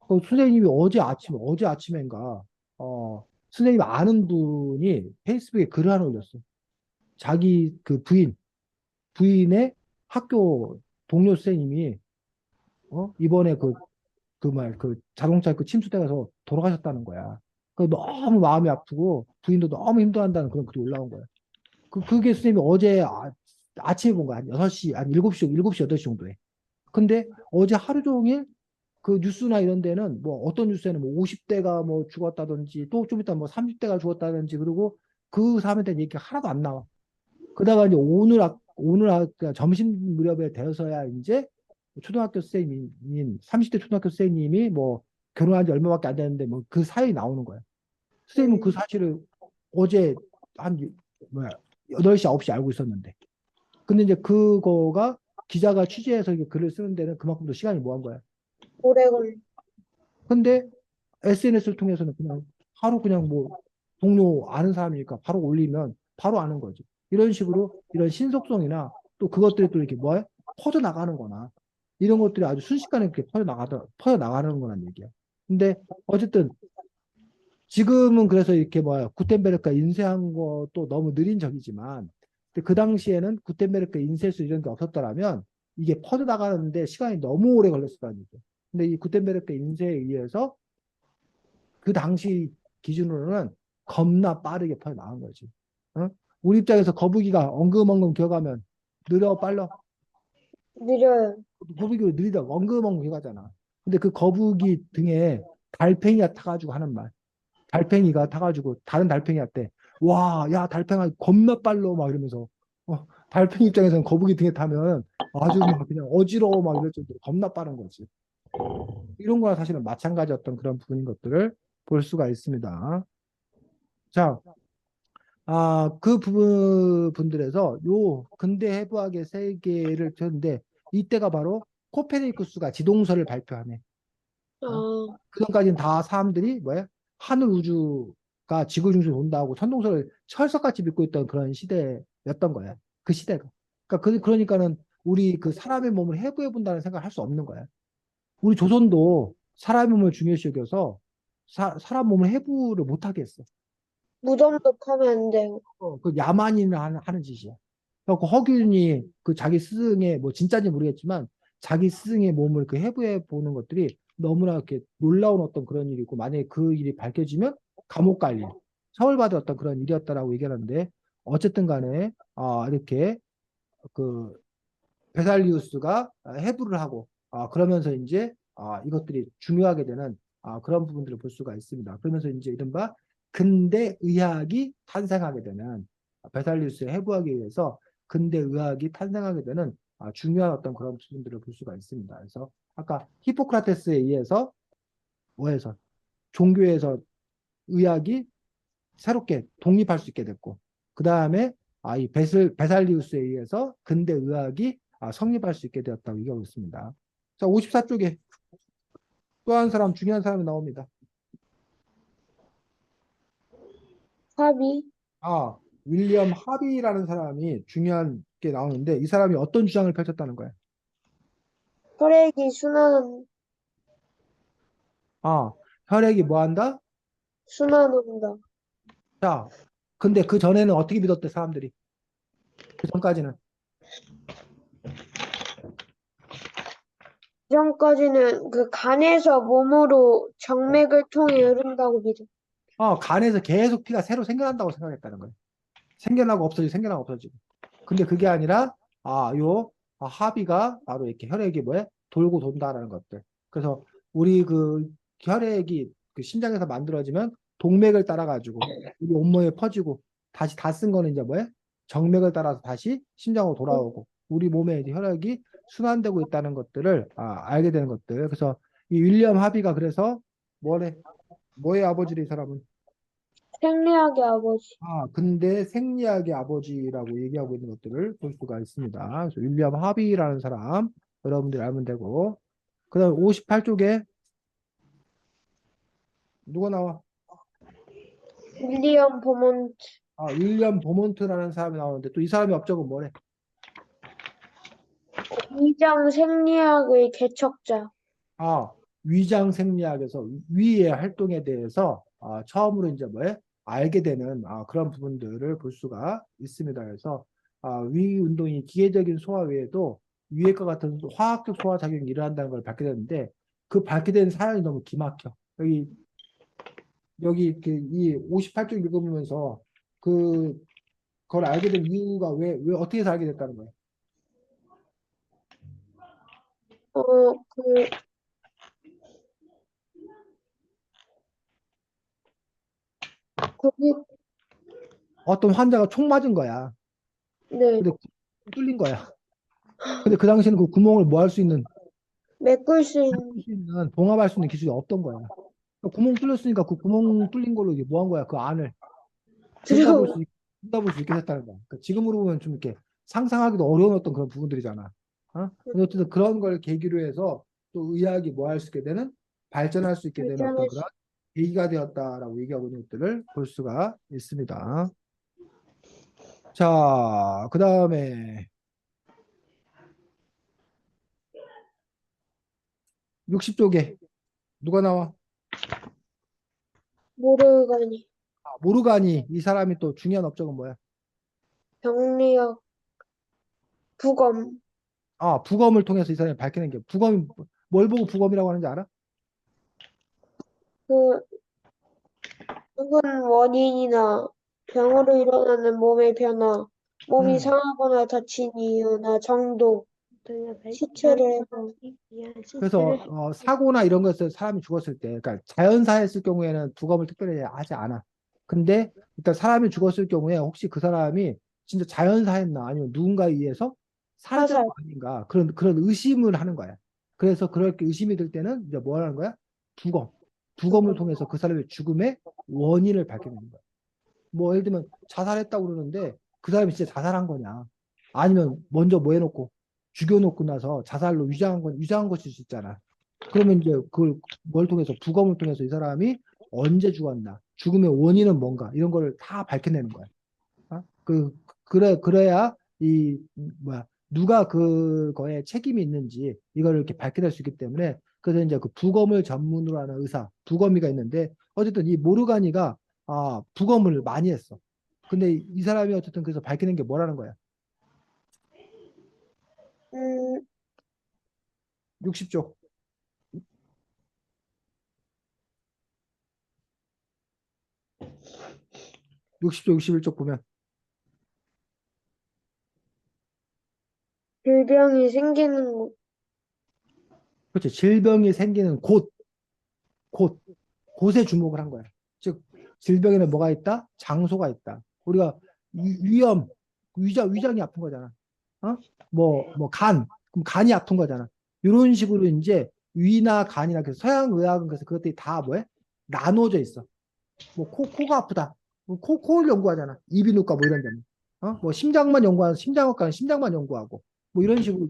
그 선생님이 어제 아침인가, 선생님 아는 분이 페이스북에 글을 하나 올렸어. 자기 그 부인의 학교 동료 선생님이, 이번에 그 자동차 그 침수돼서 돌아가셨다는 거야. 그 너무 마음이 아프고 부인도 너무 힘들어한다는 그런 글이 올라온 거야. 그게 선생님이 어제 아침에 본 거야. 한 6시, 한 7시, 8시 정도에. 근데 어제 하루 종일 그 뉴스나 이런 데는 뭐 어떤 뉴스에는 뭐 50대가 뭐 죽었다든지 또 좀 이따 뭐 30대가 죽었다든지 그리고 그 사람에 대한 얘기가 하나도 안 나와. 그러다가 이제 그러니까 점심 무렵에 되어서야 이제 초등학교 선생님인 30대 초등학교 선생님이 뭐 결혼한 지 얼마밖에 안 됐는데 뭐 그 사연이 나오는 거야. 선생님은 그 음, 사실을 어제 한 뭐야 8시 9시 알고 있었는데. 근데 이제 그거가 기자가 취재해서 이게 글을 쓰는 데는 그만큼 더 시간이 뭐한 거야. 오래 걸 근데 SNS를 통해서는 그냥 바로 그냥 뭐 동료 아는 사람이니까 바로 올리면 바로 아는 거지. 이런 식으로 이런 신속성이나 또 그것들이 또 이렇게 뭐야? 퍼져 나가는 거나 이런 것들이 아주 순식간에 이렇게 퍼져 나가는 거란 얘기야. 근데 어쨌든 지금은 그래서 이렇게 뭐야 구텐베르크가 인쇄한 것도 너무 느린 적이지만 근데 그 당시에는 구텐베르크 인쇄술 이런 게 없었더라면 이게 퍼져 나가는데 시간이 너무 오래 걸렸었다는 얘기야. 근데 이 구텐베르크 인쇄에 의해서 그 당시 기준으로는 겁나 빠르게 퍼져 나간 거지. 어? 우리 입장에서 거북이가 엉금엉금 기어가면 느려 빨라. 느려요. 거북이가 느리다 엉금엉금 기어가잖아. 근데 그 거북이 등에 달팽이가 타가지고 하는 말. 달팽이가 타가지고 다른 달팽이한테 와, 야, 달팽아 겁나 빨라 막 이러면서 달팽이 입장에서는 거북이 등에 타면 아주 막 그냥 어지러워 막 이럴 정도로 겁나 빠른 거지. 이런 거랑 사실은 마찬가지였던 그런 부분인 것들을 볼 수가 있습니다. 자, 그 분들에서 요 근대 해부학의 세계를 쳤는데 이때가 바로 코페르니쿠스가 지동설을 발표하네. 어? 아, 그전까지는 다 사람들이 뭐야? 하늘 우주가 지구 중심으로 온다고 천동설을 철석같이 믿고 있던 그런 시대였던 거야. 그 시대가. 그러니까는 우리 그 사람의 몸을 해부해 본다는 생각을 할 수 없는 거야. 우리 조선도 사람의 몸을 중요시 여겨서 사람 몸을 해부를 못 하게 했어. 무덤도 파면 안 돼요. 그 야만인을 하는 짓이야. 그래서 허균이 그 자기 스승의 뭐 진짜인지 모르겠지만 자기 스승의 몸을 그 해부해 보는 것들이 너무나 이렇게 놀라운 어떤 그런 일이고 만약에 그 일이 밝혀지면 감옥 갈 일, 처벌받을 어떤 그런 일이었다라고 얘기하는데 어쨌든 간에 이렇게 그 베살리우스가 해부를 하고 그러면서 이제 이것들이 중요하게 되는 그런 부분들을 볼 수가 있습니다. 그러면서 이제 이른바 근대 의학이 탄생하게 되는 베살리우스의 해부학에 의해서 근대 의학이 탄생하게 되는 중요한 어떤 그런 부분들을 볼 수가 있습니다. 그래서 아까 히포크라테스에 의해서 뭐해서 종교에서 의학이 새롭게 독립할 수 있게 됐고 그 다음에 이 베살리우스에 의해서 근대 의학이 성립할 수 있게 되었다고 얘기하고 있습니다. 자, 54쪽에 또 한 사람 중요한 사람이 나옵니다. 합의, 윌리엄 하비라는 사람이 중요한 게 나오는데 이 사람이 어떤 주장을 펼쳤다는 거야? 혈액이 혈액이 뭐 한다? 순환한다. 자, 근데 그 전에는 어떻게 믿었대 사람들이? 그 전까지는 이전까지는 그 간에서 몸으로 정맥을 통해 흐른다고 믿어. 간에서 계속 피가 새로 생겨난다고 생각했다는 거야. 생겨나고 없어지고 생겨나고 없어지고. 근데 그게 아니라 요 합의가 바로 이렇게 혈액이 뭐야? 돌고 돈다라는 것들. 그래서 우리 그 혈액이 그 심장에서 만들어지면 동맥을 따라 가지고 우리 온몸에 퍼지고 다시 다 쓴 거는 이제 뭐야? 정맥을 따라서 다시 심장으로 돌아오고 우리 몸에 이제 혈액이 순환되고 있다는 것들을 알게 되는 것들. 그래서 이 윌리엄 하비가 그래서 뭐래? 뭐의 아버지래 이 사람은? 생리학의 아버지. 근데 생리학의 아버지라고 얘기하고 있는 것들을 볼 수가 있습니다. 그래서 윌리엄 하비라는 사람 여러분들이 알면 되고 그다음 58쪽에 누가 나와? 윌리엄 버몬트, 윌리엄 보몬트라는 사람이 나오는데 또 이 사람의 업적은 뭐래? 위장 생리학의 개척자. 아, 위장 생리학에서 위의 활동에 대해서 처음으로 이제 뭐에 알게 되는 그런 부분들을 볼 수가 있습니다. 그래서 위 운동이 기계적인 소화 외에도 위액과 같은 화학적 소화 작용이 일어난다는 걸 밝게 됐는데 그 밝게 된 사연이 너무 기막혀. 여기 이 58쪽 읽어보면서 그걸 알게 된 이유가 왜 어떻게 해서 알게 됐다는 거예요? 어, 그, 거기, 어떤 환자가 총 맞은 거야. 네, 근데 뚫린 거야. 근데 그 당시에는 그 구멍을 뭐 할 수 있는 메꿀 수 할 있는, 수 있는 봉합할 수 있는 기술이 없던 거야. 그러니까 구멍 뚫렸으니까 그 구멍 뚫린 걸로 이게 뭐 한 거야? 그 안을 들여다볼 들어, 수 들여다볼 수 있게 됐다는 거야. 그러니까 지금으로 보면 좀 이렇게 상상하기도 어려운 어떤 그런 부분들이잖아. 근데 어쨌든 그런 걸 계기로 해서 또 의학이 뭐 할 수 있게 되는 발전할 수 있게 되는 어떤 발전할 그런 수, 계기가 되었다라고 얘기하고 있는 것들을 볼 수가 있습니다. 자, 그 다음에 60쪽에 누가 나와? 모르가니, 모르가니. 이 사람이 또 중요한 업적은 뭐야? 병리학, 부검, 부검을 통해서 이 사람이 밝히는 게 부검이 뭘 보고 부검이라고 하는지 알아? 그, 죽은 원인이나 병으로 일어나는 몸의 변화, 몸이 음. 상하거나 다친 이유나 정도, 시체를 해서, 그래서 사고나 이런 것에서 사람이 죽었을 때, 그러니까 자연사했을 경우에는 부검을 특별히 하지 않아. 근데 일단 사람이 죽었을 경우에 혹시 그 사람이 진짜 자연사했나 아니면 누군가에 의해서 살해된 화살, 거 아닌가 그런 의심을 하는 거야. 그래서 그렇게 의심이 들 때는 이제 뭐 하는 거야? 부검. 부검을 부검, 통해서 그 사람의 죽음의 원인을 밝혀내는 거야. 뭐 예를 들면 자살했다고 그러는데 그 사람이 진짜 자살한 거냐? 아니면 먼저 뭐 해놓고 죽여놓고 나서 자살로 위장한 것일 수 있잖아. 그러면 이제 그걸 뭘 통해서 부검을 통해서 이 사람이 언제 죽었나, 죽음의 원인은 뭔가 이런 걸 다 밝혀내는 거야. 그래야 이 뭐야 누가 그거에 책임이 있는지 이걸 이렇게 밝혀낼 수 있기 때문에 그래서 이제 그 부검을 전문으로 하는 의사 부검이가 있는데 어쨌든 이 모르가니가 부검을 많이 했어. 근데 이 사람이 어쨌든 그래서 밝혀낸 게 뭐라는 거야? 음, 60쪽 60쪽 61쪽 보면 질병이 생기는 곳, 그렇지 질병이 생기는 곳, 곳에 주목을 한 거야. 즉, 질병에는 뭐가 있다? 장소가 있다. 우리가 위험, 위장이 아픈 거잖아. 어? 그럼 간이 아픈 거잖아. 이런 식으로 이제 위나 간이나 그래서 서양 의학은 그래서 그것들이 다 뭐해? 나눠져 있어. 뭐 코가 아프다. 뭐 코를 연구하잖아. 이비인후과 뭐 이런 데는. 뭐 심장만 연구하는 심장학과는 심장만 연구하고 뭐 이런 식으로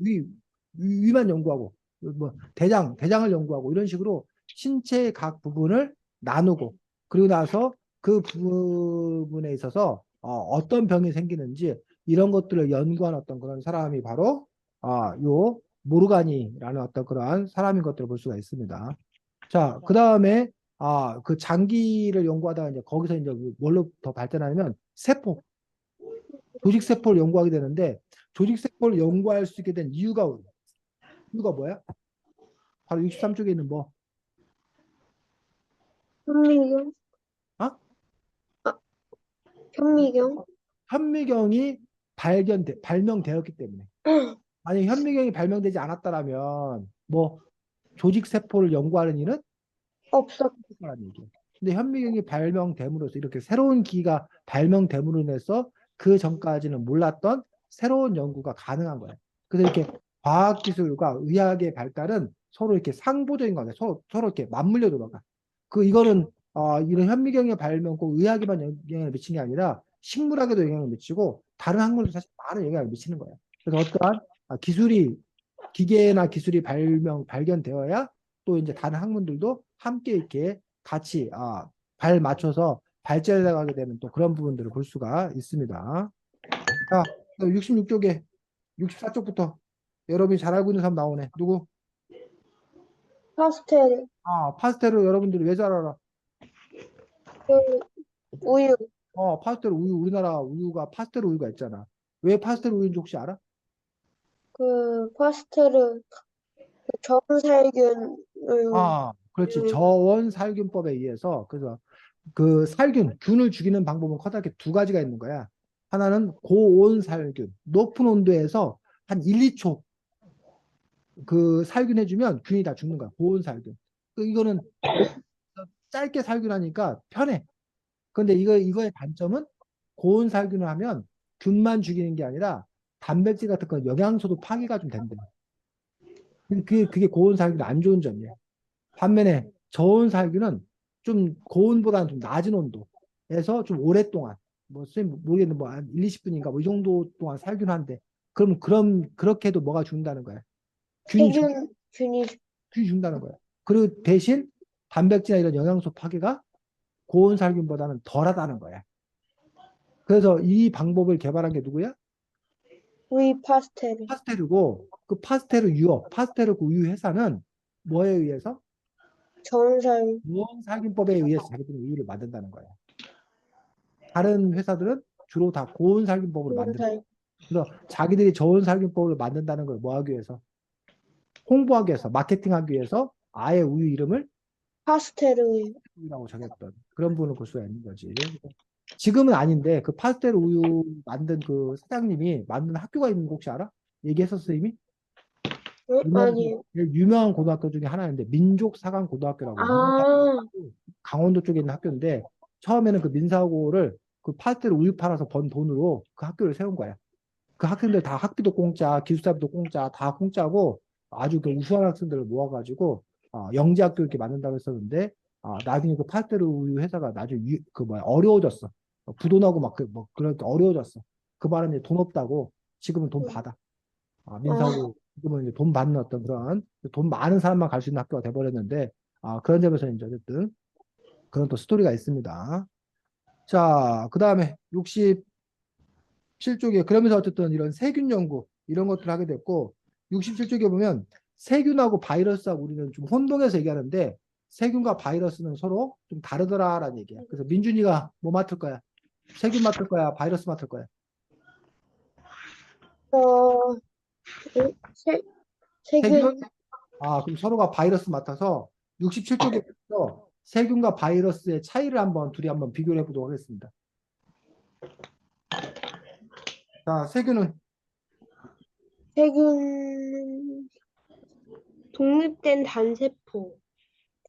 위만 연구하고 뭐 대장을 연구하고 이런 식으로 신체의 각 부분을 나누고 그리고 나서 그 부분에 있어서 어떤 병이 생기는지 이런 것들을 연구한 어떤 그런 사람이 바로 요 모르가니라는 어떤 그러한 사람인 것들을 볼 수가 있습니다. 자, 그 다음에 그 장기를 연구하다가 이제 거기서 이제 뭘로 더 발전하냐면 조직 세포를 연구하게 되는데 조직 세포를 연구할 수 있게 된 이유가 뭐야? 바로 63쪽에 있는 뭐? 현미경, 어? 아, 현미경, 현미경이 발명되었기 때문에. 만약 현미경이 발명되지 않았다라면 뭐 조직 세포를 연구하는 일은 없었, 라는 얘기예요. 근데 현미경이 발명됨으로써 이렇게 새로운 기기가 발명됨으로 인해서 그 전까지는 몰랐던 새로운 연구가 가능한 거예요. 그래서 이렇게 과학기술과 의학의 발달은 서로 이렇게 상보적인 거예요. 서로 이렇게 맞물려 들어가. 이거는 이런 현미경의 발명 꼭 의학에만 영향을 미친 게 아니라 식물학에도 영향을 미치고 다른 학문도 사실 많은 영향을 미치는 거예요. 그래서 어떠한 기술이 기계나 기술이 발견되어야 또 이제 다른 학문들도 함께 이렇게 같이 발 맞춰서 발전해 나가게 되는 또 그런 부분들을 볼 수가 있습니다. 자, 66쪽에 64쪽부터 여러분이 잘 알고 있는 사람 나오네. 누구? 파스텔, 파스텔을 여러분들이 왜 잘 알아? 그 우유, 파스텔 우유, 우리나라 우유가 파스텔 우유가 있잖아. 왜 파스텔 우유인지 혹시 알아? 그 파스텔은 저온살균을 그렇지. 저원살균법에 의해서 그래서 그 살균, 균을 죽이는 방법은 커다랗게 두 가지가 있는 거야. 하나는 고온살균, 높은 온도에서 한 1, 2초 그 살균해주면 균이 다 죽는 거야. 고온살균. 이거는 짧게 살균하니까 편해. 근데 이거의 단점은 고온살균을 하면 균만 죽이는 게 아니라 단백질 같은 건 영양소도 파괴가 좀 된대. 그게 고온살균 안 좋은 점이야. 반면에 저온살균은 좀 고온보다는 좀 낮은 온도에서 좀 오랫동안 뭐 선생님 모르겠는데 뭐 한 1, 20분인가 뭐 이 정도 동안 살균하는데 그럼 그렇게 해도 뭐가 죽는다는 거야. 균이 죽 균이 균이 죽는다는 거야. 그리고 대신 단백질이나 이런 영양소 파괴가 고온살균보다는 덜하다는 거야. 그래서 이 방법을 개발한 게 누구야? 우유 파스텔, 파스테르고 그 파스테르 유업, 파스테르 그 우유 회사는 뭐에 의해서? 저온살, 고온살균법에 의해서 자기들이 우유를 만든다는 거야. 다른 회사들은 주로 다 고온살균법으로 만든다. 저온살, 그래서 자기들이 저온살균법을 만든다는 걸 뭐 하기 위해서? 홍보하기 위해서, 마케팅하기 위해서 아예 우유 이름을 파스텔 우유. 우유라고 정했던 그런 부분을 볼 수가 있는 거지. 지금은 아닌데 그 파스텔 우유 만든 그 사장님이 만든 학교가 있는 거 혹시 알아? 얘기했었어 이미? 우리나라에서 아니에요. 제일 유명한 고등학교 중에 하나인데 민족사관고등학교라고 아, 강원도 쪽에 있는 학교인데 처음에는 그 민사고를 그 파스텔 우유 팔아서 번 돈으로 그 학교를 세운 거야. 그 학생들 다 학비도 공짜, 기숙사비도 공짜, 다 공짜고 아주 그 우수한 학생들을 모아가지고 영재학교 이렇게 만든다고 했었는데 나중에 그 파스텔 우유 회사가 나중에 그 뭐야 어려워졌어. 부도나고 막 뭐 그런 어려워졌어. 그 바람에 돈 없다고 지금은 돈 받아. 민사고 지금은 이제 돈 받는 어떤 그런 돈 많은 사람만 갈 수 있는 학교가 돼버렸는데 그런 점에서 이제 어쨌든 그런 또 스토리가 있습니다. 자, 그 다음에 67쪽에 그러면서 어쨌든 이런 세균 연구 이런 것들을 하게 됐고 67쪽에 보면 세균하고 바이러스하고 우리는 좀 혼동해서 얘기하는데 세균과 바이러스는 서로 좀 다르더라라는 얘기야. 그래서 민준이가 뭐 맡을 거야? 세균 맡을 거야? 바이러스 맡을 거야? 어, 세, 세균, 세균? 그럼 서로가 바이러스 맡아서 67쪽에서 세균과 바이러스의 차이를 둘이 한번 비교를 해보도록 하겠습니다. 자, 세균은 세균, 독립된 단세포.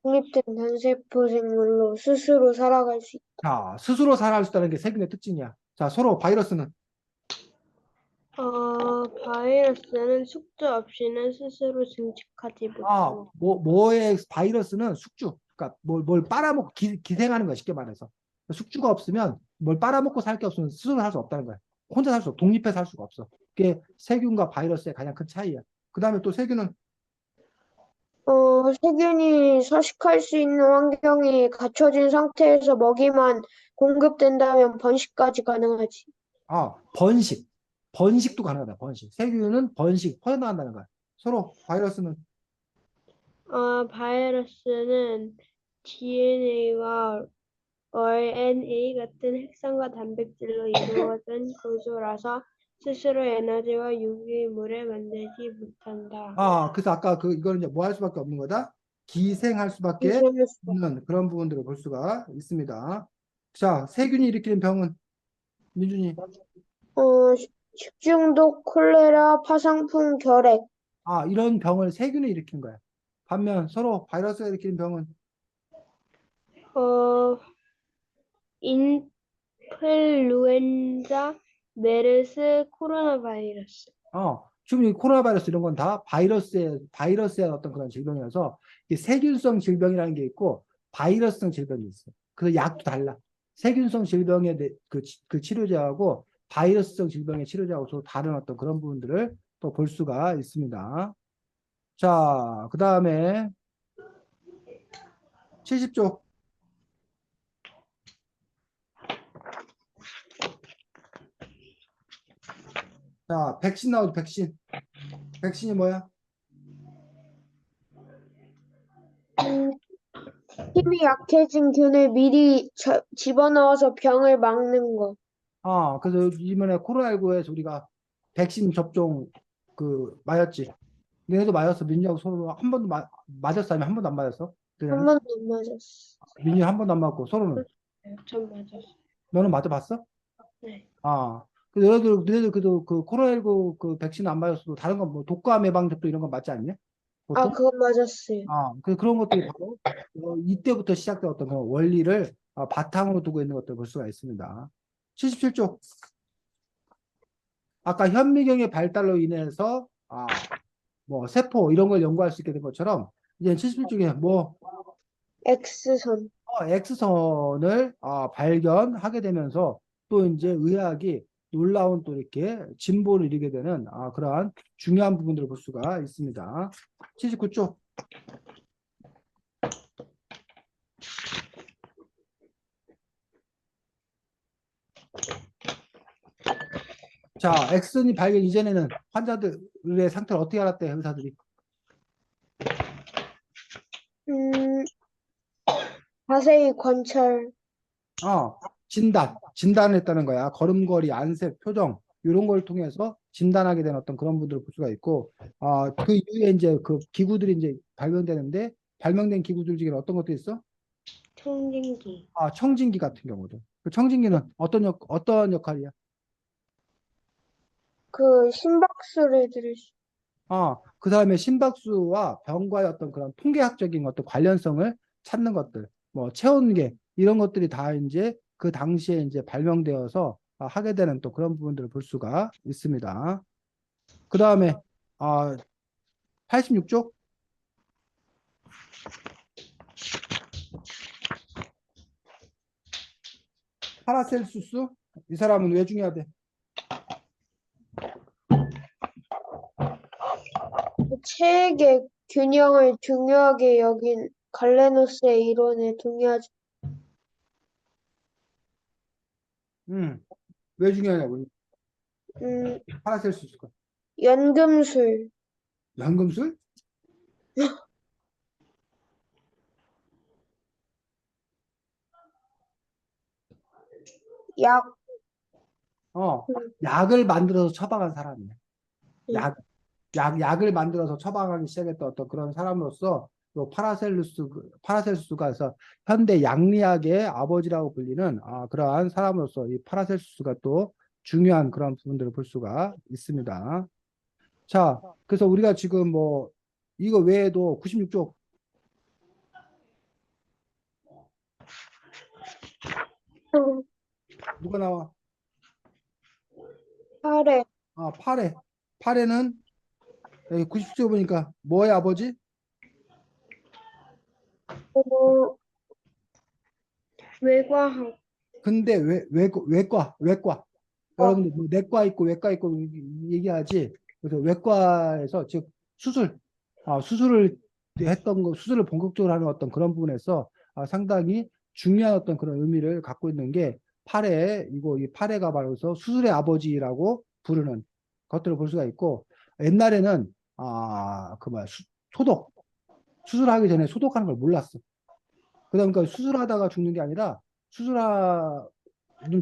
독립된 단세포 생물로 스스로 살아갈 수 있다. 자, 스스로 살아갈 수 있다는 게 세균의 특징이야. 자, 서로 바이러스는 바이러스는 숙주 없이는 스스로 증식하지 못한다. 뭐의 바이러스는 숙주. 그러니까 뭘 빨아먹고 기생하는 거야, 쉽게 말해서. 숙주가 없으면 뭘 빨아먹고 살 게 없으면 스스로 살 수 없다는 거야. 혼자 살 수 없어. 독립해서 살 수가 없어. 그게 세균과 바이러스의 가장 큰 차이야. 그 다음에 또 세균은 세균이 서식할 수 있는 환경이 갖춰진 상태에서 먹이만 공급된다면 번식까지 가능하지. 번식. 번식도 가능하다. 번식. 세균은 번식, 퍼져나간다는 거야. 서로 바이러스는 바이러스는 DNA와 RNA 같은 핵산과 단백질로 이루어진 구조라서 스스로 에너지와 유기물을 만들지 못한다. 그래서 아까 이거는 이제 뭐 할 수밖에 없는 거다. 기생할 수밖에 이생할 수가. 없는 그런 부분들을 볼 수가 있습니다. 자, 세균이 일으키는 병은 민준이 식중독, 콜레라, 파상풍, 결핵. 이런 병을 세균이 일으킨 거야. 반면 서로 바이러스가 일으키는 병은 어, 인플루엔자, 메르스, 코로나 바이러스. 지금 이 코로나 바이러스 이런 건 다 바이러스의 어떤 그런 질병이라서 이 세균성 질병이라는 게 있고 바이러스성 질병이 있어. 그 약도 달라. 세균성 질병의 그 치료제하고 바이러스성 질병의 치료제하고 서로 다른 어떤 그런 부분들을 또 볼 수가 있습니다. 자, 그 다음에 70쪽. 자, 백신 나오죠, 백신. 백신이 뭐야? 음, 힘이 약해진 균을 미리 집어넣어서 병을 막는 거. 그래서 이번에 코로나19에서 우리가 백신 접종 맞았지. 너네도 맞았어. 민지하고 서로 한 번도 맞았어? 아니면 한 번도 안 맞았어? 한 그냥 번도 안 맞았어. 민지 한 번도 안 맞고 서로는. 전 맞았어요. 너는 맞아봤어? 네. 그 너네들 그래도 그 코로나19 그 백신 안 맞았어도 다른 건 뭐 독감 예방 접종 이런 건 맞지 않냐? 아, 보통? 그건 맞았어요. 그런 것들이 바로 이때부터 시작된 어떤 그런 원리를 바탕으로 두고 있는 것들을 볼 수가 있습니다. 77쪽. 아까 현미경의 발달로 인해서 뭐 세포 이런 걸 연구할 수 있게 된 것처럼 이제 77쪽에 뭐 X선. X선을 발견하게 되면서 또 이제 의학이 놀라운 또 이렇게 진보를 이루게 되는 그러한 중요한 부분들을 볼 수가 있습니다. 79쪽. 자, X선이 발견 이전에는 환자들의 상태를 어떻게 알았대, 의사들이? 음, 자세히 관찰. 진단을 했다는 거야. 걸음걸이, 안색, 표정, 이런 걸 통해서 진단하게 된 어떤 그런 분들을 볼 수가 있고, 그 이후에 이제 그 기구들이 이제 발견되는데, 발명된 기구들 중에 어떤 것도 있어? 청진기. 청진기 같은 경우도. 그 청진기는 어떤 역할이야? 그 심박수를 들을 수. 그 다음에 심박수와 병과의 어떤 그런 통계학적인 어떤 관련성을 찾는 것들, 뭐 체온계 이런 것들이 다 이제 그 당시에 이제 발명되어서 하게 되는 또 그런 부분들을 볼 수가 있습니다. 그 다음에 86쪽. 파라셀수스. 이 사람은 왜 중요하대? 체액의 균형을 중요하게 여긴 갈레노스의 이론에 동의하지. 왜 중요하냐고. 음, 파라셀수스가. 연금술. 연금술? 약. 어, 음, 약을 만들어서 처방한 사람이야. 음. 약을 만들어서 처방하기 시작했던 어떤 그런 사람으로서 또 파라셀수스가 해서 현대 양리학의 아버지라고 불리는 그러한 사람으로서 이 파라셀수스가 또 중요한 그런 부분들을 볼 수가 있습니다. 자, 그래서 우리가 지금 뭐 이거 외에도 96쪽 누가 나와? 팔에. 파레. 파레는 여기 90쪽 보니까 뭐의 아버지? 어, 외과학. 근데 외과. 여러분들 뭐 내과 있고 외과 있고 얘기하지. 그래서 외과에서 즉 수술, 수술을 수술을 본격적으로 하는 어떤 그런 부분에서 상당히 중요한 어떤 그런 의미를 갖고 있는 게 이 파레가 바로서 수술의 아버지라고 부르는 것들을 볼 수가 있고 옛날에는 그 뭐야 소독 수술하기 전에 소독하는 걸 몰랐어. 그러니까 수술하다가 죽는 게 아니라 수술하는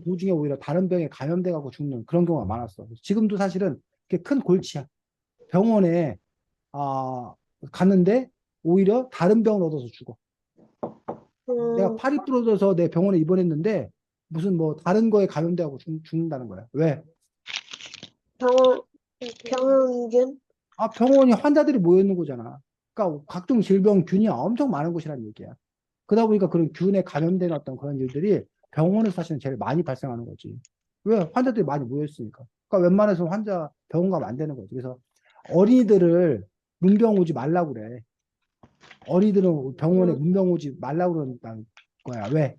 도중에 오히려 다른 병에 감염돼 갖고 죽는 그런 경우가 많았어. 지금도 사실은 그게 큰 골치야. 병원에 아, 갔는데 오히려 다른 병을 얻어서 죽어. 내가 음, 팔이 부러져서 내 병원에 입원했는데 무슨 뭐 다른 거에 감염돼갖고 죽는다는 거야. 왜? 병, 병원균? 병원이 환자들이 모여 있는 거잖아. 그러니까 각종 질병 균이 엄청 많은 곳이라는 얘기야. 그러다 보니까 그런 균에 감염된 어떤 그런 일들이 병원에서 사실은 제일 많이 발생하는 거지. 왜? 환자들이 많이 모였으니까. 그러니까 웬만해서 환자 병원 가면 안 되는 거지. 그래서 어린이들을 문병 오지 말라고 그래. 어린이들은 병원에 음, 문병 오지 말라고 그런다는 거야. 왜?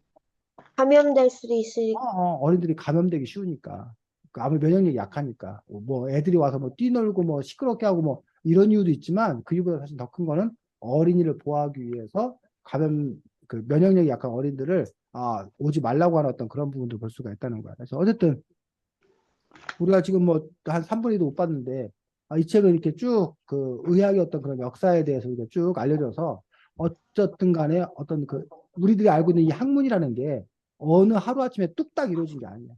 감염될 수도 있으니까. 어린이들이 감염되기 쉬우니까. 아무 면역력이 약하니까. 뭐 애들이 와서 뭐 뛰놀고 뭐 시끄럽게 하고 뭐 이런 이유도 있지만 그 이유보다 사실 더 큰 거는 어린이를 보호하기 위해서 그 면역력이 약한 어린이들을 오지 말라고 하는 어떤 그런 부분도 볼 수가 있다는 거야. 그래서 어쨌든 우리가 지금 뭐 한 3분의 2도 못 봤는데 이 책을 이렇게 쭉 그 의학의 어떤 그런 역사에 대해서 이렇게 쭉 알려줘서 어쨌든 간에 어떤 그 우리들이 알고 있는 이 학문이라는 게 어느 하루아침에 뚝딱 이루어진 게 아니야.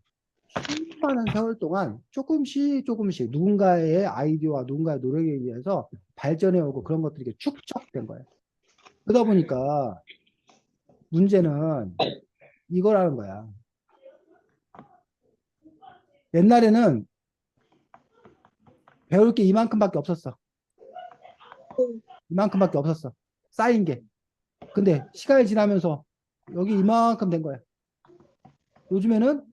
수많은 세월 동안 조금씩 누군가의 아이디어와 누군가의 노력에 의해서 발전해 오고 그런 것들이 이렇게 축적된 거예요. 그러다 보니까 문제는 이거라는 거야. 옛날에는 배울 게 이만큼밖에 없었어. 이만큼밖에 없었어. 쌓인 게. 근데 시간이 지나면서 여기 이만큼 된 거야. 요즘에는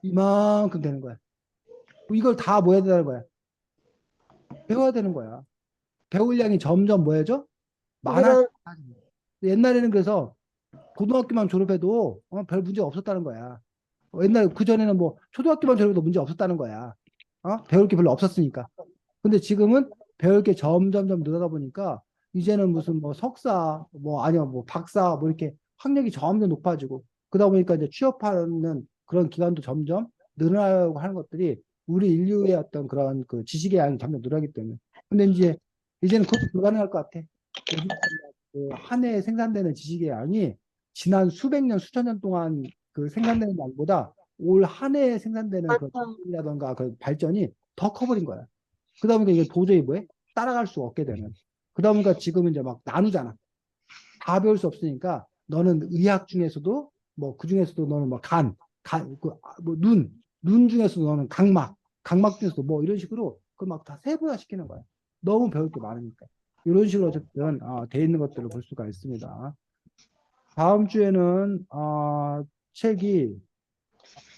이만큼 되는 거야. 이걸 다 뭐 해야 되는 거야? 배워야 되는 거야. 배울 양이 점점 뭐 해져? 많아져. 늘어 옛날에는 그래서 고등학교만 졸업해도 별 문제 없었다는 거야. 옛날 그전에는 뭐 초등학교만 졸업해도 문제 없었다는 거야. 배울 게 별로 없었으니까. 근데 지금은 배울 게 점점점 늘어나다 보니까 이제는 무슨 뭐 석사, 뭐 아니면 뭐 박사, 뭐 이렇게 학력이 점점 높아지고 그러다 보니까 이제 취업하는 그런 기간도 점점 늘어나고 하는 것들이 우리 인류의 어떤 그런 그 지식의 양이 점점 늘어나기 때문에. 근데 이제는 그것도 불가능할 것 같아. 한 해에 생산되는 지식의 양이 지난 수백 년, 수천 년 동안 그 생산되는 양보다 올 한 해에 생산되는 그 많다. 지식이라던가 그 발전이 더 커버린 거야. 그러다 보니까 이게 도저히 뭐해? 따라갈 수 없게 되는. 그러다 보니까 지금 이제 막 나누잖아. 다 배울 수 없으니까 너는 의학 중에서도 뭐 그 중에서도 너는 뭐 뭐 눈 중에서도 너는 각막 중에서도 뭐 이런 식으로 그걸 막 다 세분화 시키는 거야. 너무 배울 게 많으니까. 이런 식으로 어쨌든 돼 있는 것들을 볼 수가 있습니다. 다음 주에는 책이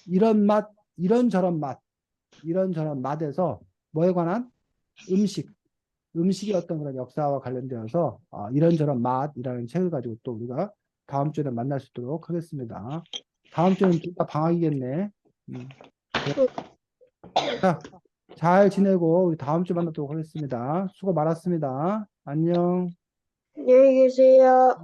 이런 맛, 이런 저런 맛에서 뭐에 관한 음식의 어떤 그런 역사와 관련되어서 이런저런 맛이라는 책을 가지고 또 우리가 다음 주에 만날 수 있도록 하겠습니다. 다음 주는 둘 다 방학이겠네. 자, 잘 지내고 우리 다음 주에 만나도록 하겠습니다. 수고 많았습니다. 안녕. 안녕히 계세요.